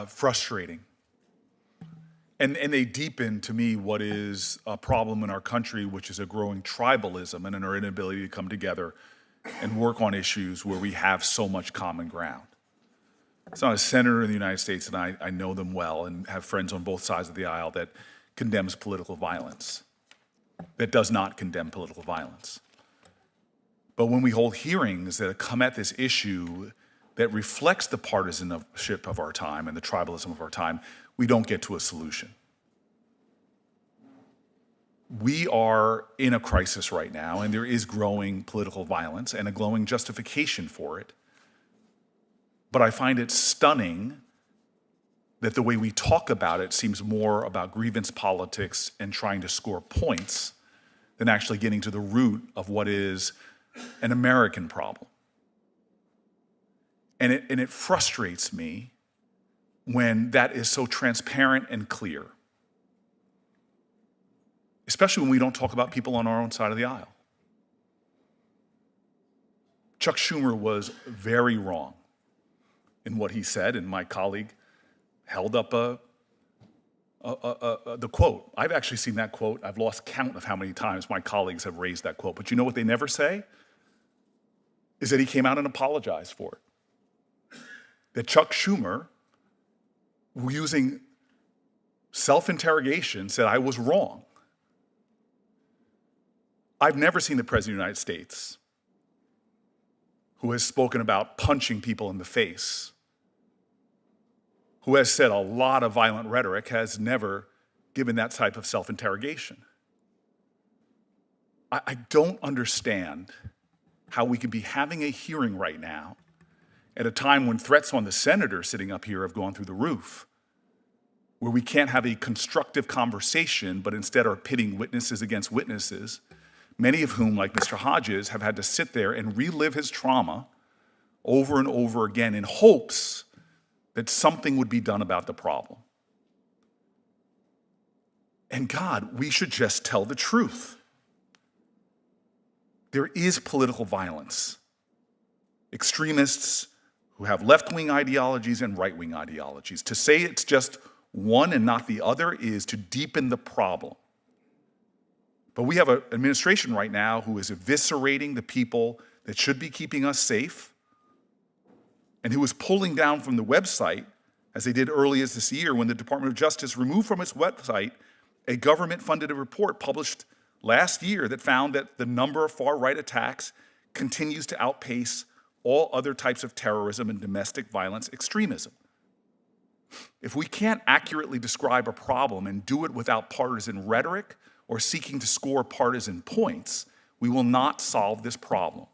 frustrating. And they deepen, to me, what is a problem in our country, which is a growing tribalism and our inability to come together and work on issues where we have so much common ground. It's not a senator in the United States, and I know them well and have friends on both sides of the aisle, that condemns political violence, that does not condemn political violence. But when we hold hearings that come at this issue that reflects the partisanship of our time and the tribalism of our time, we don't get to a solution. We are in a crisis right now, and there is growing political violence and a growing justification for it. But I find it stunning that the way we talk about it seems more about grievance politics and trying to score points than actually getting to the root of what is an American problem. And it frustrates me when that is so transparent and clear, especially when we don't talk about people on our own side of the aisle. Chuck Schumer was very wrong in what he said, and my colleague held up the quote. I've actually seen that quote. I've lost count of how many times my colleagues have raised that quote. But you know what they never say? Is that he came out and apologized for it. That Chuck Schumer, using self-interrogation, said, I was wrong. I've never seen the President of the United States who has spoken about punching people in the face, who has said a lot of violent rhetoric, has never given that type of self-interrogation. I don't understand how we could be having a hearing right now at a time when threats on the senator sitting up here have gone through the roof, where we can't have a constructive conversation, but instead are pitting witnesses against witnesses, many of whom, like Mr. Hodges, have had to sit there and relive his trauma over and over again in hopes that something would be done about the problem. And God, we should just tell the truth. There is political violence. Extremists who have left-wing ideologies and right-wing ideologies. To say it's just one and not the other is to deepen the problem. But we have an administration right now who is eviscerating the people that should be keeping us safe, and who is pulling down from the website, as they did earlier this year when the Department of Justice removed from its website a government-funded report published last year that found that the number of far-right attacks continues to outpace all other types of terrorism and domestic violence extremism. If we can't accurately describe a problem and do it without partisan rhetoric or seeking to score partisan points, we will not solve this problem.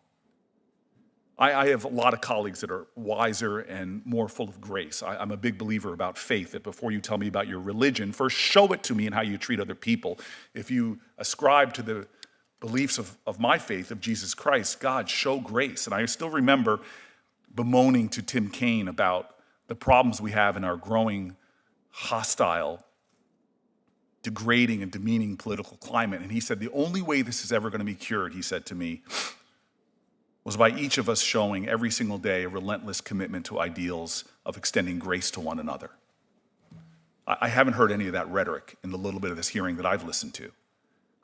I have a lot of colleagues that are wiser and more full of grace. I'm a big believer about faith, that before you tell me about your religion, first show it to me in how you treat other people. If you ascribe to the beliefs of my faith, of Jesus Christ, God, show grace. And I still remember bemoaning to Tim Kaine about the problems we have in our growing hostile, degrading and demeaning political climate. And he said, the only way this is ever going to be cured, he said to me, was by each of us showing every single day a relentless commitment to ideals of extending grace to one another. I haven't heard any of that rhetoric in the little bit of this hearing that I've listened to.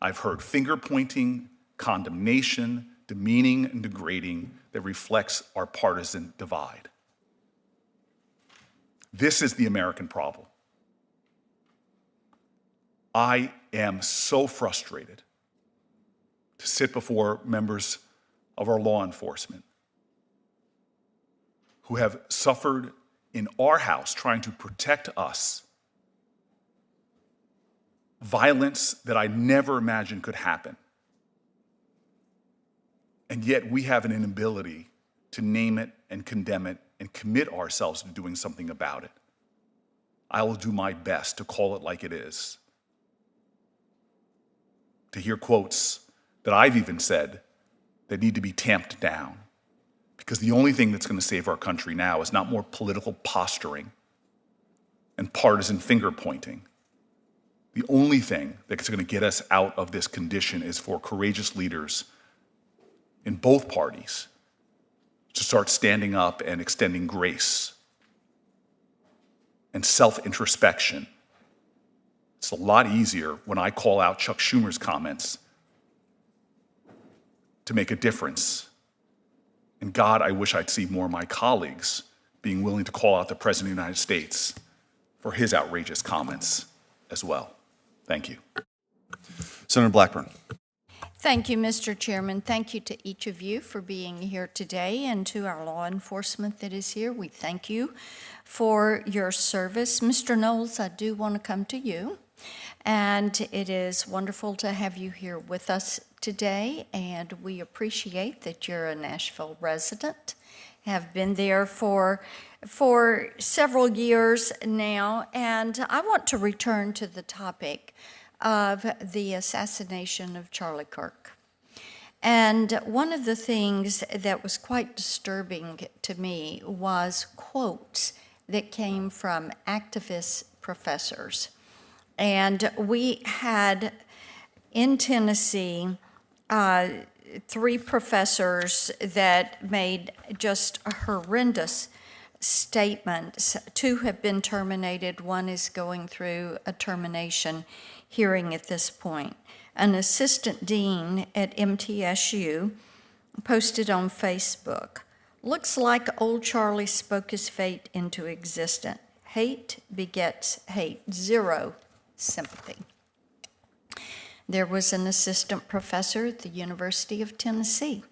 I've heard finger-pointing, condemnation, demeaning and degrading that reflects our partisan divide. This is the American problem. I am so frustrated to sit before members of our law enforcement who have suffered in our house trying to protect us violence that I never imagined could happen. And yet we have an inability to name it and condemn it and commit ourselves to doing something about it. I will do my best to call it like it is. To hear quotes that I've even said that need to be tamped down, because the only thing that's going to save our country now is not more political posturing and partisan finger pointing. The only thing that's going to get us out of this condition is for courageous leaders in both parties to start standing up and extending grace and self-introspection. It's a lot easier when I call out Chuck Schumer's comments to make a difference. And God, I wish I'd see more of my colleagues being willing to call out the President of the United States for his outrageous comments as well. Thank you. Senator Blackburn. Thank you, Mr. Chairman. Thank you to each of you for being here today, and to our law enforcement that is here. We thank you for your service. Mr. Knowles, I do want to come to you. And it is wonderful to have you here with us today, and we appreciate that you're a Nashville resident, have been there for several years now. And I want to return to the topic of the assassination of Charlie Kirk. And one of the things that was quite disturbing to me was quotes that came from activist professors. And we had in Tennessee 3 professors that made just horrendous statements. 2 have been terminated. 1 is going through a termination hearing at this point. An assistant dean at MTSU posted on Facebook, "Looks like old Charlie spoke his fate into existence. Hate begets hate. Zero sympathy." There was an assistant professor at the University of Tennessee,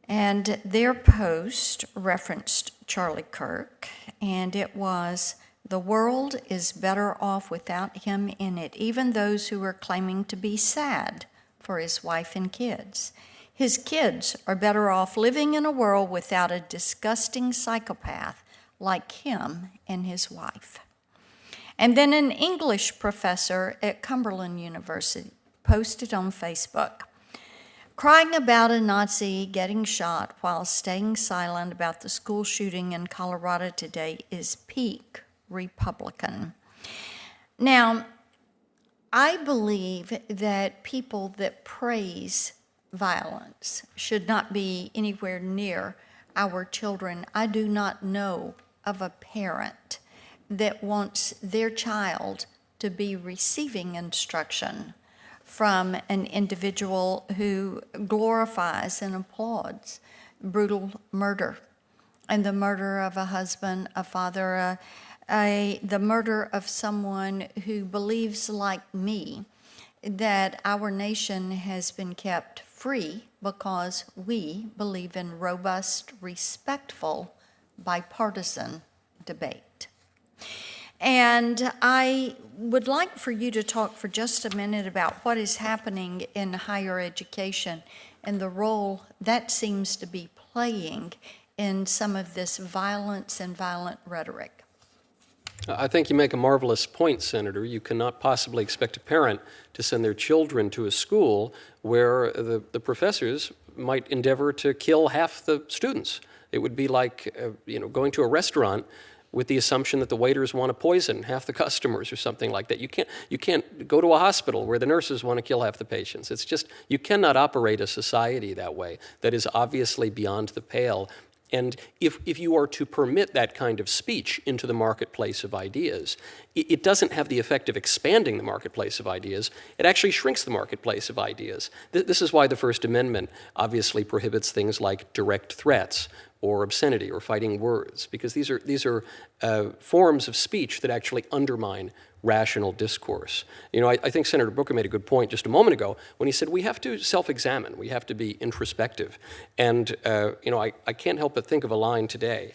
and their post referenced Charlie Kirk, and it was, "The world is better off without him in it, even those who are claiming to be sad for his wife and kids. His kids are better off living in a world without a disgusting psychopath like him and his wife." And then an English professor at Cumberland University posted on Facebook, "Crying about a Nazi getting shot while staying silent about the school shooting in Colorado today is peak Republican." Now, I believe that people that praise violence should not be anywhere near our children. I do not know of a parent that wants their child to be receiving instruction from an individual who glorifies and applauds brutal murder and the murder of a husband, a father, the murder of someone who believes, like me, that our nation has been kept free because we believe in robust, respectful, bipartisan debate. And I would like for you to talk for just a minute about what is happening in higher education and the role that seems to be playing in some of this violence and violent rhetoric. I think you make a marvelous point, Senator. You cannot possibly expect a parent to send their children to a school where the professors might endeavor to kill half the students. It would be like going to a restaurant with the assumption that the waiters want to poison half the customers or something like that. You can't go to a hospital where the nurses want to kill half the patients. It's just, you cannot operate a society that way. That is obviously beyond the pale. And if you are to permit that kind of speech into the marketplace of ideas, it doesn't have the effect of expanding the marketplace of ideas. It actually shrinks the marketplace of ideas. This is why the First Amendment obviously prohibits things like direct threats or obscenity or fighting words, because these are forms of speech that actually undermine rational discourse. I think Senator Booker made a good point just a moment ago when he said we have to self-examine, we have to be introspective. And I can't help but think of a line today.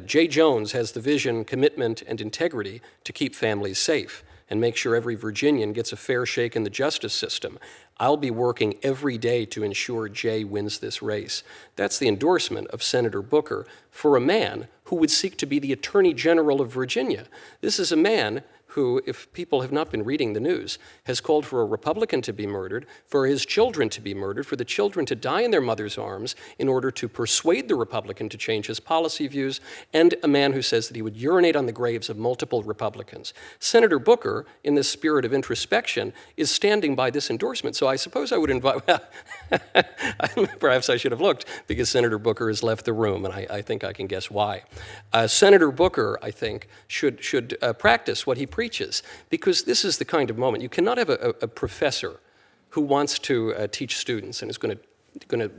Jay Jones has the vision, commitment, and integrity to keep families safe and make sure every Virginian gets a fair shake in the justice system. I'll be working every day to ensure Jay wins this race. That's the endorsement of Senator Booker for a man who would seek to be the Attorney General of Virginia. This is a man who, if people have not been reading the news, has called for a Republican to be murdered, for his children to be murdered, for the children to die in their mother's arms in order to persuade the Republican to change his policy views, and a man who says that he would urinate on the graves of multiple Republicans. Senator Booker, in this spirit of introspection, is standing by this endorsement. So I suppose I would invite, perhaps I should have looked, because Senator Booker has left the room, and I think I can guess why. Senator Booker, I think, should practice what he preaches, because this is the kind of moment. You cannot have a professor who wants to teach students and is going to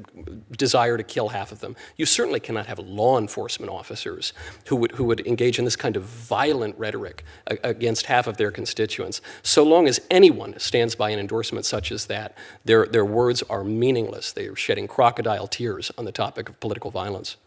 desire to kill half of them. You certainly cannot have law enforcement officers who would engage in this kind of violent rhetoric against half of their constituents. So long as anyone stands by an endorsement such as that, their words are meaningless. They are shedding crocodile tears on the topic of political violence.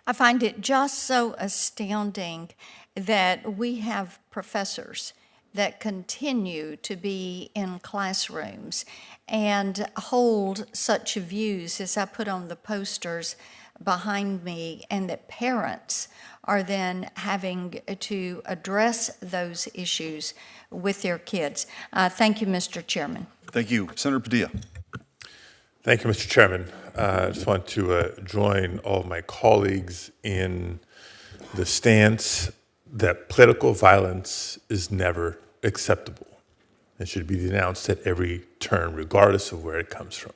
I find it just so astounding that we have professors that continue to be in classrooms and hold such views as I put on the posters behind me, and that parents are then having to address those issues with their kids. Thank you, Mr. Chairman. Thank you. Senator Padilla. Thank you, Mr. Chairman. I just want to join all of my colleagues in the stance that political violence is never acceptable. It should be denounced at every turn, regardless of where it comes from.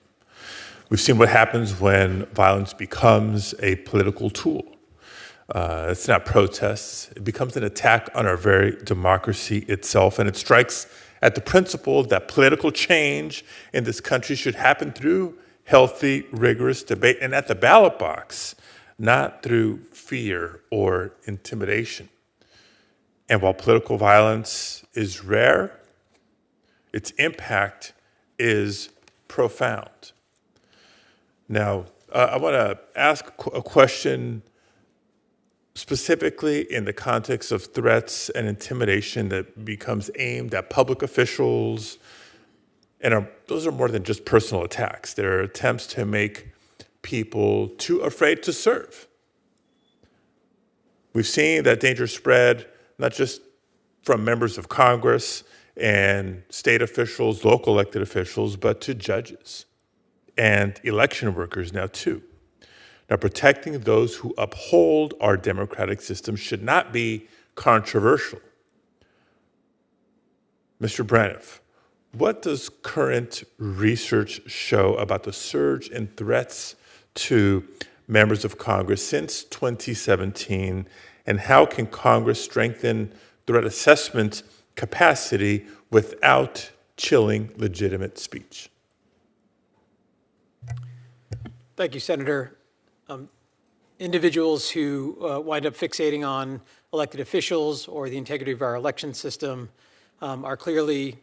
We've seen what happens when violence becomes a political tool. It's not protests. It becomes an attack on our very democracy itself, and it strikes at the principle that political change in this country should happen through healthy, rigorous debate and at the ballot box, not through fear or intimidation. And while political violence is rare, its impact is profound. Now, I want to ask a question specifically in the context of threats and intimidation that becomes aimed at public officials, and those are more than just personal attacks. They're attempts to make people too afraid to serve. We've seen that danger spread not just from members of Congress and state officials, local elected officials, but to judges and election workers now too. Now, protecting those who uphold our democratic system should not be controversial. Mr. Braniff, what does current research show about the surge in threats to members of Congress since 2017, and how can Congress strengthen threat assessment capacity without chilling legitimate speech? Thank you, Senator. Individuals who wind up fixating on elected officials or the integrity of our election system are clearly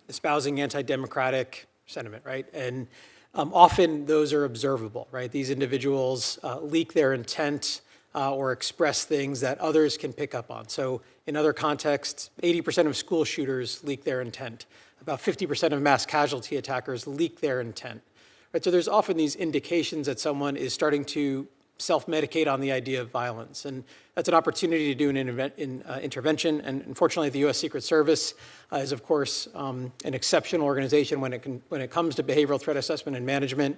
espousing anti-democratic sentiment, right? And often those are observable, right? These individuals leak their intent or express things that others can pick up on. So in other contexts, 80% of school shooters leak their intent. About 50% of mass casualty attackers leak their intent. Right? So there's often these indications that someone is starting to self-medicate on the idea of violence. And that's an opportunity to do an intervention. And unfortunately, the U.S. Secret Service is, of course, an exceptional organization when it comes to behavioral threat assessment and management.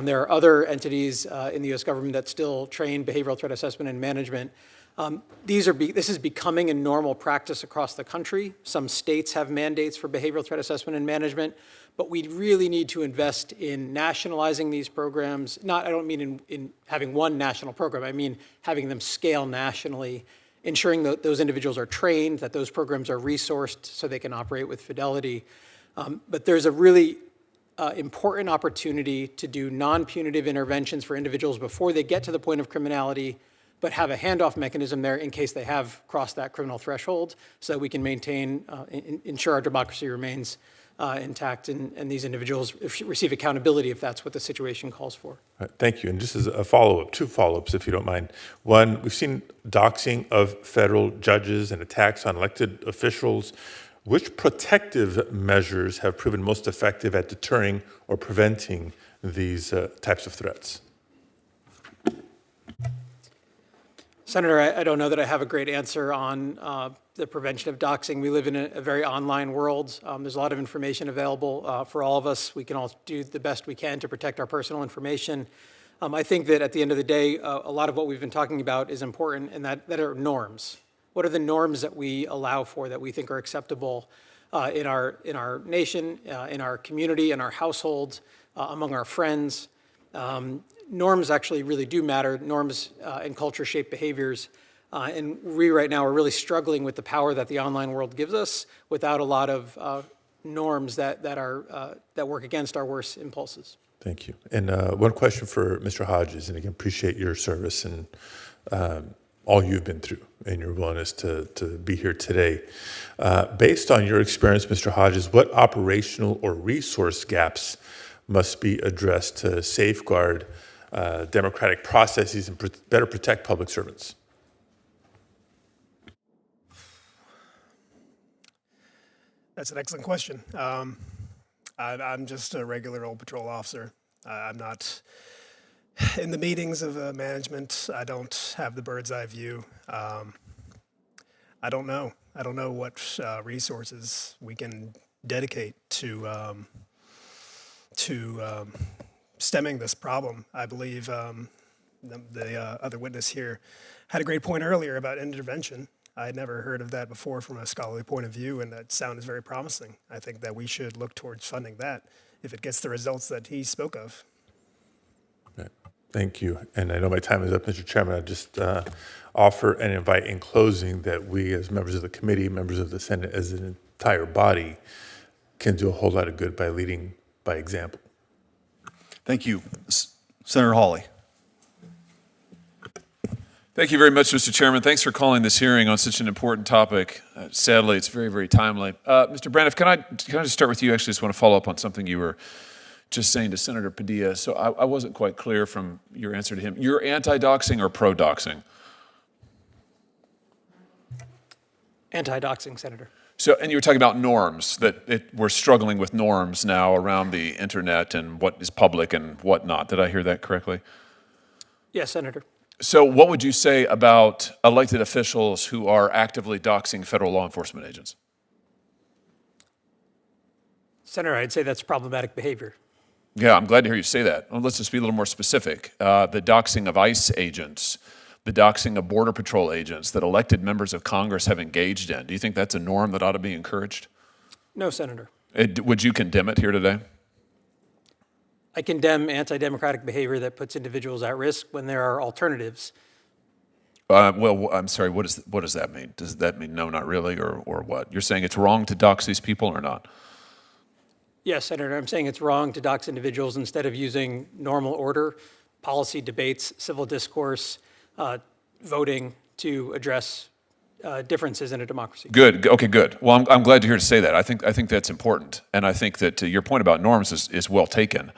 There are other entities in the U.S. government that still train behavioral threat assessment and management. This is becoming a normal practice across the country. Some states have mandates for behavioral threat assessment and management, but we really need to invest in nationalizing these programs. I don't mean in having one national program, I mean having them scale nationally, ensuring that those individuals are trained, that those programs are resourced so they can operate with fidelity. But there's a really important opportunity to do non-punitive interventions for individuals before they get to the point of criminality, but have a handoff mechanism there in case they have crossed that criminal threshold so that we can maintain, ensure our democracy remains intact and these individuals receive accountability if that's what the situation calls for. Right, thank you. And just as a follow-up, two follow-ups if you don't mind. One, we've seen doxing of federal judges and attacks on elected officials. Which protective measures have proven most effective at deterring or preventing these types of threats? Senator, I don't know that I have a great answer on the prevention of doxing. We live in a very online world. There's a lot of information available for all of us. We can all do the best we can to protect our personal information. I think that at the end of the day, a lot of what we've been talking about is important, and that are norms. What are the norms that we allow for that we think are acceptable in our nation, in our community, in our household, among our friends? Norms actually really do matter. Norms and culture shape behaviors. And we right now are really struggling with the power that the online world gives us without a lot of norms that work against our worst impulses. Thank you. And one question for Mr. Hodges, and again, appreciate your service and all you've been through and your willingness to be here today. Based on your experience, Mr. Hodges, what operational or resource gaps must be addressed to safeguard democratic processes and better protect public servants? That's an excellent question. I'm just a regular old patrol officer. I'm not in the meetings of management. I don't have the bird's eye view. I don't know. I don't know what resources we can dedicate to to stemming this problem. I believe the other witness here had a great point earlier about intervention. I had never heard of that before from a scholarly point of view, and that sounded very promising. I think that we should look towards funding that if it gets the results that he spoke of. Okay. Thank you. And I know my time is up, Mr. Chairman. I just offer and invite in closing that we as members of the committee, members of the Senate, as an entire body, can do a whole lot of good by leading by example. Thank you. Senator Hawley. Thank you very much, Mr. Chairman. Thanks for calling this hearing on such an important topic. Sadly, it's very, very timely. Mr. Braniff, can I just start with you? Actually, just want to follow up on something you were just saying to Senator Padilla. So I wasn't quite clear from your answer to him. You're anti-doxing or pro-doxing? Anti-doxing, Senator. So, and you were talking about norms, that we're struggling with norms now around the internet and what is public and what not. Did I hear that correctly? Yes, Senator. So what would you say about elected officials who are actively doxing federal law enforcement agents? Senator, I'd say that's problematic behavior. Yeah, I'm glad to hear you say that. Well, let's just be a little more specific. The doxing of ICE agents, the doxing of Border Patrol agents that elected members of Congress have engaged in. Do you think that's a norm that ought to be encouraged? No, Senator. Would you condemn it here today? I condemn anti-democratic behavior that puts individuals at risk when there are alternatives. Well, I'm sorry, what does that mean? Does that mean no, not really, or what? You're saying it's wrong to dox these people or not? Yes, Senator, I'm saying it's wrong to dox individuals instead of using normal order, policy debates, civil discourse, voting to address differences in a democracy. Good. Okay, good. Well, I'm glad to hear to say that. I think that's important. And I think that your point about norms is well taken.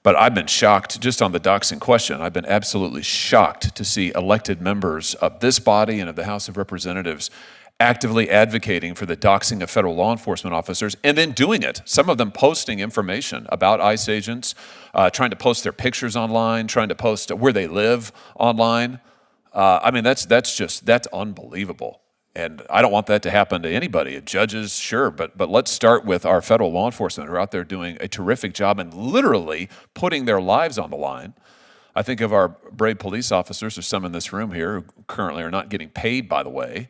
But I've been shocked, just on the doxing question, I've been absolutely shocked to see elected members of this body and of the House of Representatives actively advocating for the doxing of federal law enforcement officers and then doing it. Some of them posting information about ICE agents, trying to post their pictures online, trying to post where they live online. I mean, that's unbelievable. And I don't want that to happen to anybody. Judges, sure, but let's start with our federal law enforcement who are out there doing a terrific job and literally putting their lives on the line. I think of our brave police officers, there's some in this room here who currently are not getting paid, by the way.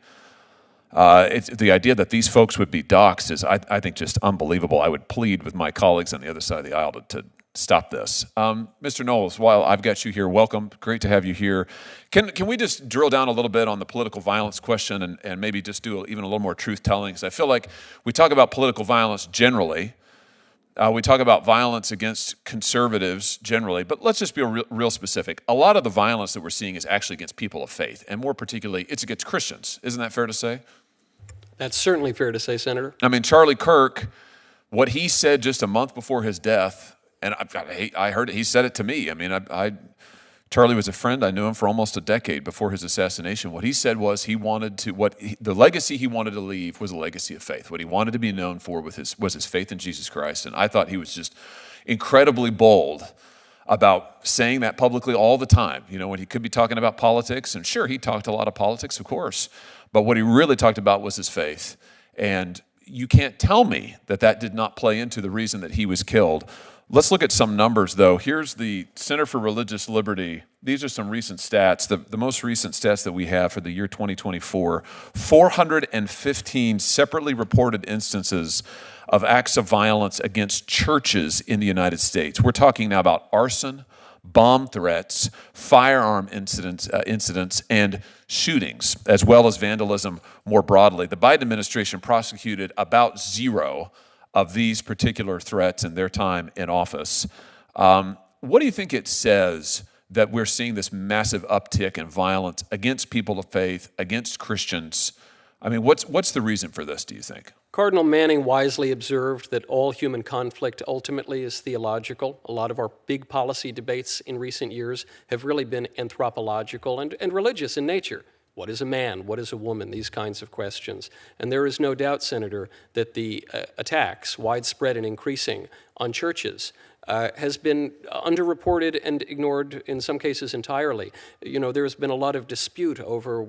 It's the idea that these folks would be doxxed is, I think, just unbelievable. I would plead with my colleagues on the other side of the aisle to stop this. Mr. Knowles, while I've got you here, welcome. Great to have you here. Can we just drill down a little bit on the political violence question and maybe just do even a little more truth-telling? Because I feel like we talk about political violence generally. We talk about violence against conservatives generally, but let's just be real specific. A lot of the violence that we're seeing is actually against people of faith, and more particularly, it's against Christians. Isn't that fair to say? That's certainly fair to say, Senator. I mean, Charlie Kirk, what he said just a month before his death, and I heard it, he said it to me. I mean, Charlie was a friend. I knew him for almost a decade before his assassination. What he said was the legacy he wanted to leave was a legacy of faith. What he wanted to be known for was his faith in Jesus Christ. And I thought he was just incredibly bold about saying that publicly all the time. You know, when he could be talking about politics, and sure, he talked a lot of politics, of course, but what he really talked about was his faith. And you can't tell me that did not play into the reason that he was killed. Let's look at some numbers, though. Here's the Center for Religious Liberty. These are some recent stats. The most recent stats that we have for the year 2024, 415 separately reported instances of acts of violence against churches in the United States. We're talking now about arson, bomb threats, firearm incidents, and shootings, as well as vandalism more broadly. The Biden administration prosecuted about 0 of these particular threats in their time in office. What do you think it says that we're seeing this massive uptick in violence against people of faith, against Christians? I mean, what's the reason for this, do you think? Cardinal Manning wisely observed that all human conflict ultimately is theological. A lot of our big policy debates in recent years have really been anthropological and religious in nature. What is a man? What is a woman? These kinds of questions. And there is no doubt, Senator, that the attacks, widespread and increasing, on churches has been underreported and ignored in some cases entirely. You know, there's been a lot of dispute over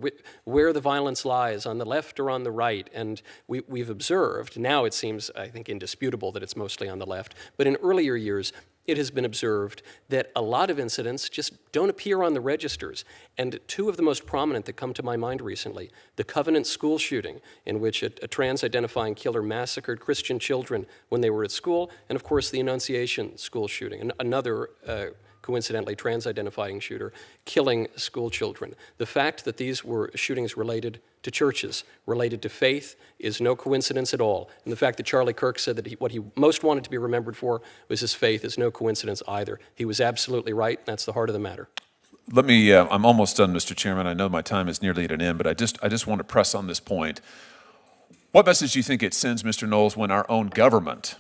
where the violence lies, on the left or on the right, and we've observed, now it seems, I think, indisputable that it's mostly on the left, but in earlier years, it has been observed that a lot of incidents just don't appear on the registers. And two of the most prominent that come to my mind recently, the Covenant school shooting, in which a trans-identifying killer massacred Christian children when they were at school, and of course the Annunciation school shooting, another coincidentally trans-identifying shooter killing school children. The fact that these were shootings related to churches, related to faith, is no coincidence at all. And the fact that Charlie Kirk said that what he most wanted to be remembered for was his faith is no coincidence either. He was absolutely right, and that's the heart of the matter. Let me, I'm almost done, Mr. Chairman. I know my time is nearly at an end, but I just want to press on this point. What message do you think it sends, Mr. Knowles, when our own government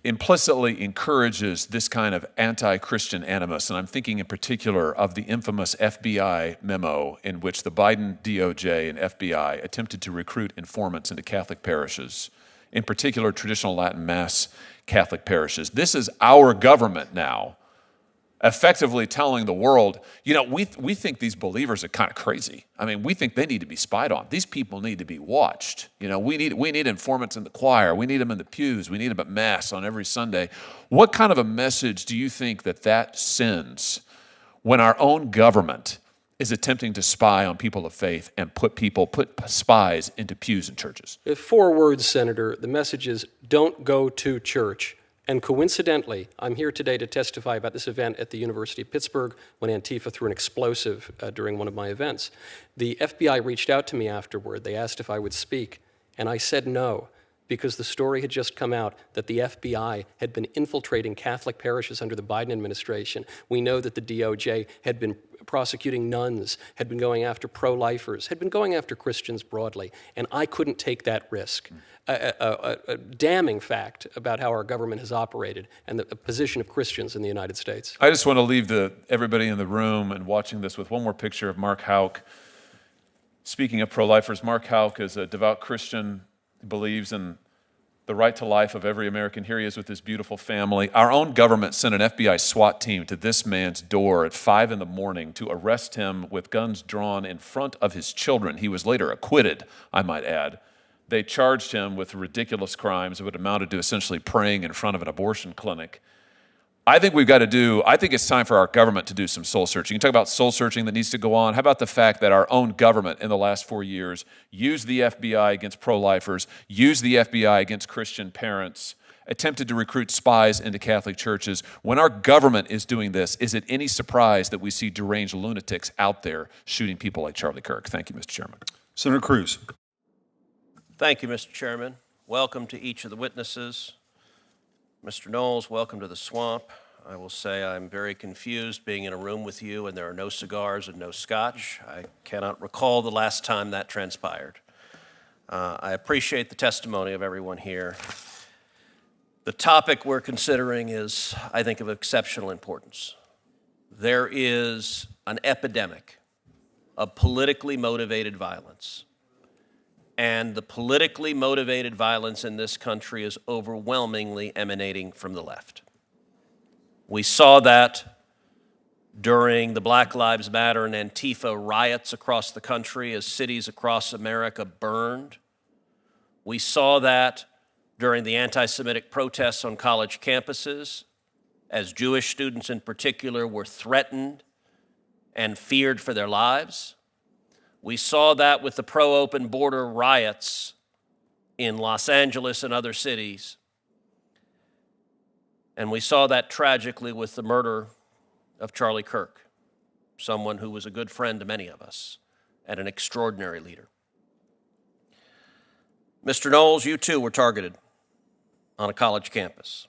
implicitly encourages this kind of anti-Christian animus? And I'm thinking in particular of the infamous FBI memo in which the Biden DOJ and FBI attempted to recruit informants into Catholic parishes, in particular traditional Latin Mass Catholic parishes. This is our government now effectively telling the world, you know, we think these believers are kind of crazy. I mean, we think they need to be spied on. These people need to be watched. You know, we need informants in the choir. We need them in the pews. We need them at Mass on every Sunday. What kind of a message do you think that sends when our own government is attempting to spy on people of faith and put spies into pews in churches? 4 words, Senator. The message is, don't go to church. And coincidentally, I'm here today to testify about this event at the University of Pittsburgh when Antifa threw an explosive during one of my events. The FBI reached out to me afterward. They asked if I would speak, and I said no, because the story had just come out that the FBI had been infiltrating Catholic parishes under the Biden administration. We know that the DOJ had been prosecuting nuns, had been going after pro-lifers, had been going after Christians broadly, and I couldn't take that risk. A damning fact about how our government has operated and the position of Christians in the United States. I just want to leave everybody in the room and watching this with one more picture of Mark Houck. Speaking of pro-lifers, Mark Houck is a devout Christian who believes in the right to life of every American. Here he is with his beautiful family. Our own government sent an FBI SWAT team to this man's door at 5 in the morning to arrest him with guns drawn in front of his children. He was later acquitted, I might add. They charged him with ridiculous crimes that would amounted to essentially praying in front of an abortion clinic. I think it's time for our government to do some soul searching. You talk about soul searching that needs to go on. How about the fact that our own government in the last 4 years used the FBI against pro-lifers, used the FBI against Christian parents, attempted to recruit spies into Catholic churches? When our government is doing this, is it any surprise that we see deranged lunatics out there shooting people like Charlie Kirk? Thank you, Mr. Chairman. Senator Cruz. Thank you, Mr. Chairman. Welcome to each of the witnesses. Mr. Knowles, welcome to the swamp. I will say I'm very confused being in a room with you and there are no cigars and no scotch. I cannot recall the last time that transpired. I appreciate the testimony of everyone here. The topic we're considering is, I think, of exceptional importance. There is an epidemic of politically motivated violence. And the politically motivated violence in this country is overwhelmingly emanating from the left. We saw that during the Black Lives Matter and Antifa riots across the country as cities across America burned. We saw that during the anti-Semitic protests on college campuses, as Jewish students in particular were threatened and feared for their lives. We saw that with the pro-open border riots in Los Angeles and other cities. And we saw that tragically with the murder of Charlie Kirk, someone who was a good friend to many of us and an extraordinary leader. Mr. Knowles, you too were targeted on a college campus.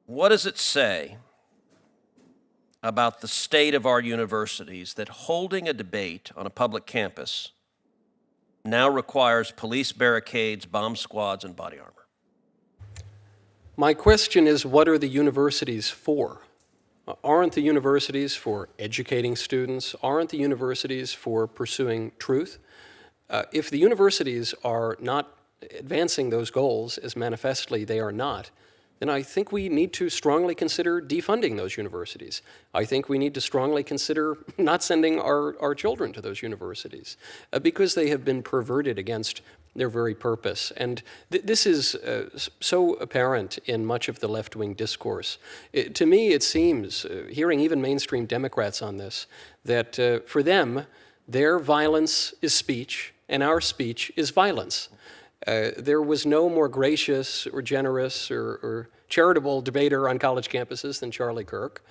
What does it say about the state of our universities that holding a debate on a public campus now requires police barricades, bomb squads, and body armor? My question is, what are the universities for? Aren't the universities for educating students? Aren't the universities for pursuing truth? If the universities are not advancing those goals, as manifestly they are not, then I think we need to strongly consider defunding those universities. I think we need to strongly consider not sending our children to those universities because they have been perverted against their very purpose. And this is so apparent in much of the left-wing discourse. To me, it seems, hearing even mainstream Democrats on this, that for them, their violence is speech and our speech is violence. There was no more gracious or generous or charitable debater on college campuses than Charlie Kirk.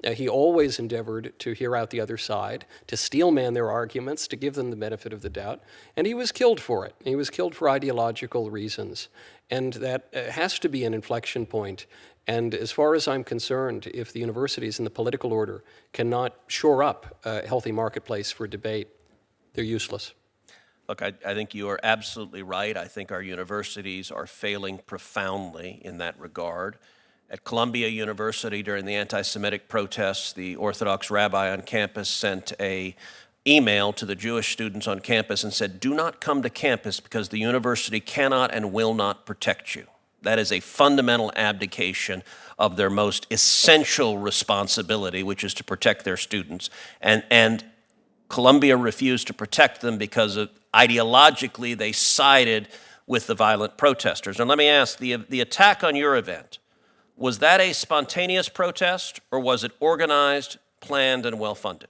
He always endeavored to hear out the other side, to steelman their arguments, to give them the benefit of the doubt, and he was killed for it. He was killed for ideological reasons, and that has to be an inflection point. And as far as I'm concerned, if the universities and the political order cannot shore up a healthy marketplace for debate, they're useless. Look, I think you are absolutely right. I think our universities are failing profoundly in that regard. At Columbia University during the anti-Semitic protests, the Orthodox rabbi on campus sent an email to the Jewish students on campus and said, "Do not come to campus because the university cannot and will not protect you." That is a fundamental abdication of their most essential responsibility, which is to protect their students. And Columbia refused to protect them because ideologically they sided with the violent protesters. And let me ask, the attack on your event, was that a spontaneous protest or was it organized, planned, and well-funded?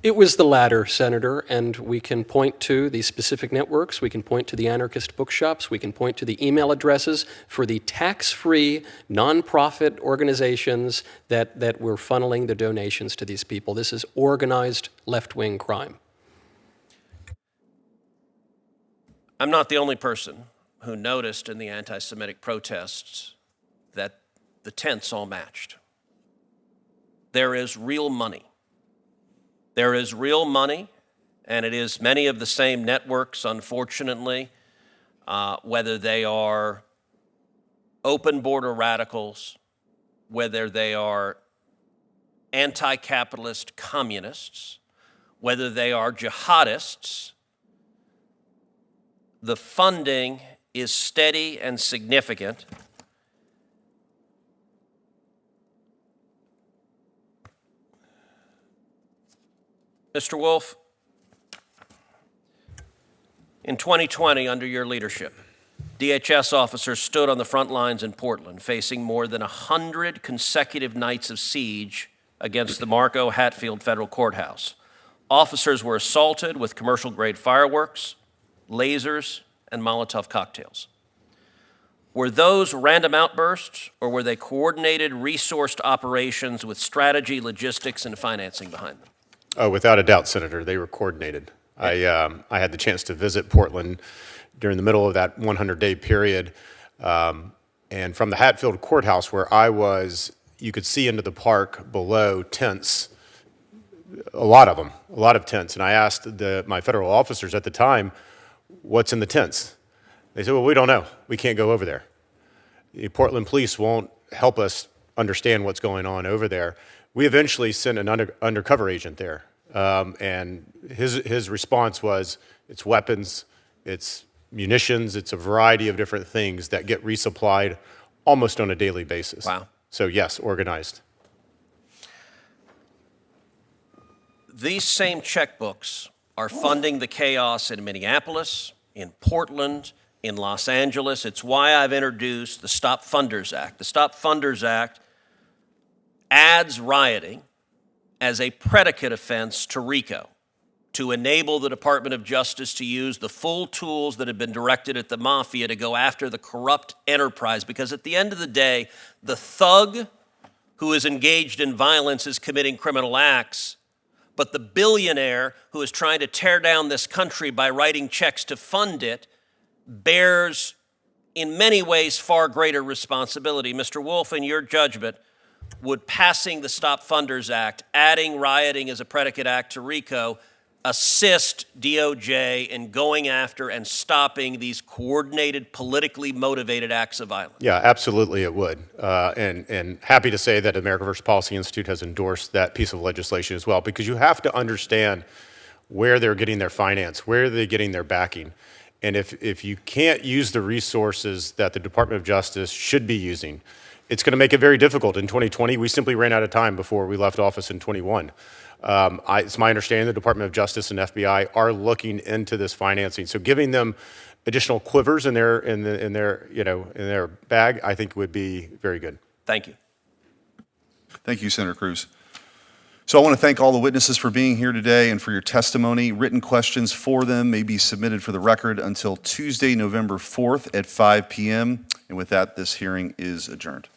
It was the latter, Senator, and we can point to the specific networks, we can point to the anarchist bookshops, we can point to the email addresses for the tax-free, nonprofit organizations that were funneling the donations to these people. This is organized left-wing crime. I'm not the only person who noticed in the anti-Semitic protests that the tents all matched. There is real money. There is real money, and it is many of the same networks, unfortunately, whether they are open border radicals, whether they are anti-capitalist communists, whether they are jihadists. The funding is steady and significant. Mr. Wolf, in 2020, under your leadership, DHS officers stood on the front lines in Portland, facing more than 100 consecutive nights of siege against the Marco Hatfield Federal Courthouse. Officers were assaulted with commercial-grade fireworks, lasers, and Molotov cocktails. Were those random outbursts, or were they coordinated, resourced operations with strategy, logistics, and financing behind them? Oh, without a doubt, Senator, they were coordinated. I had the chance to visit Portland during the middle of that 100-day period, and from the Hatfield Courthouse where I was, you could see into the park below tents, a lot of them, a lot of tents. And I asked my federal officers at the time, what's in the tents? They said, well, we don't know. We can't go over there. The Portland police won't help us understand what's going on over there. We eventually sent an undercover agent there, and his response was, it's weapons, it's munitions, it's a variety of different things that get resupplied almost on a daily basis. Wow. So yes, organized. These same checkbooks are funding the chaos in Minneapolis, in Portland, in Los Angeles. It's why I've introduced the Stop Funders Act. The Stop Funders Act adds rioting as a predicate offense to RICO to enable the Department of Justice to use the full tools that have been directed at the mafia to go after the corrupt enterprise. Because at the end of the day, the thug who is engaged in violence is committing criminal acts, but the billionaire who is trying to tear down this country by writing checks to fund it bears, in many ways, far greater responsibility. Mr. Wolf, in your judgment, would passing the Stop Funders Act, adding rioting as a predicate act to RICO, assist DOJ in going after and stopping these coordinated, politically motivated acts of violence? Yeah, absolutely it would. And happy to say that America First Policy Institute has endorsed that piece of legislation as well, because you have to understand where they're getting their finance, where they're getting their backing. And if you can't use the resources that the Department of Justice should be using, it's going to make it very difficult. In 2020, we simply ran out of time before we left office in 21. It's my understanding the Department of Justice and FBI are looking into this financing. So giving them additional quivers in their bag, I think would be very good. Thank you. Thank you, Senator Cruz. So I want to thank all the witnesses for being here today and for your testimony. Written questions for them may be submitted for the record until Tuesday, November 4th at 5 p.m. And with that, this hearing is adjourned.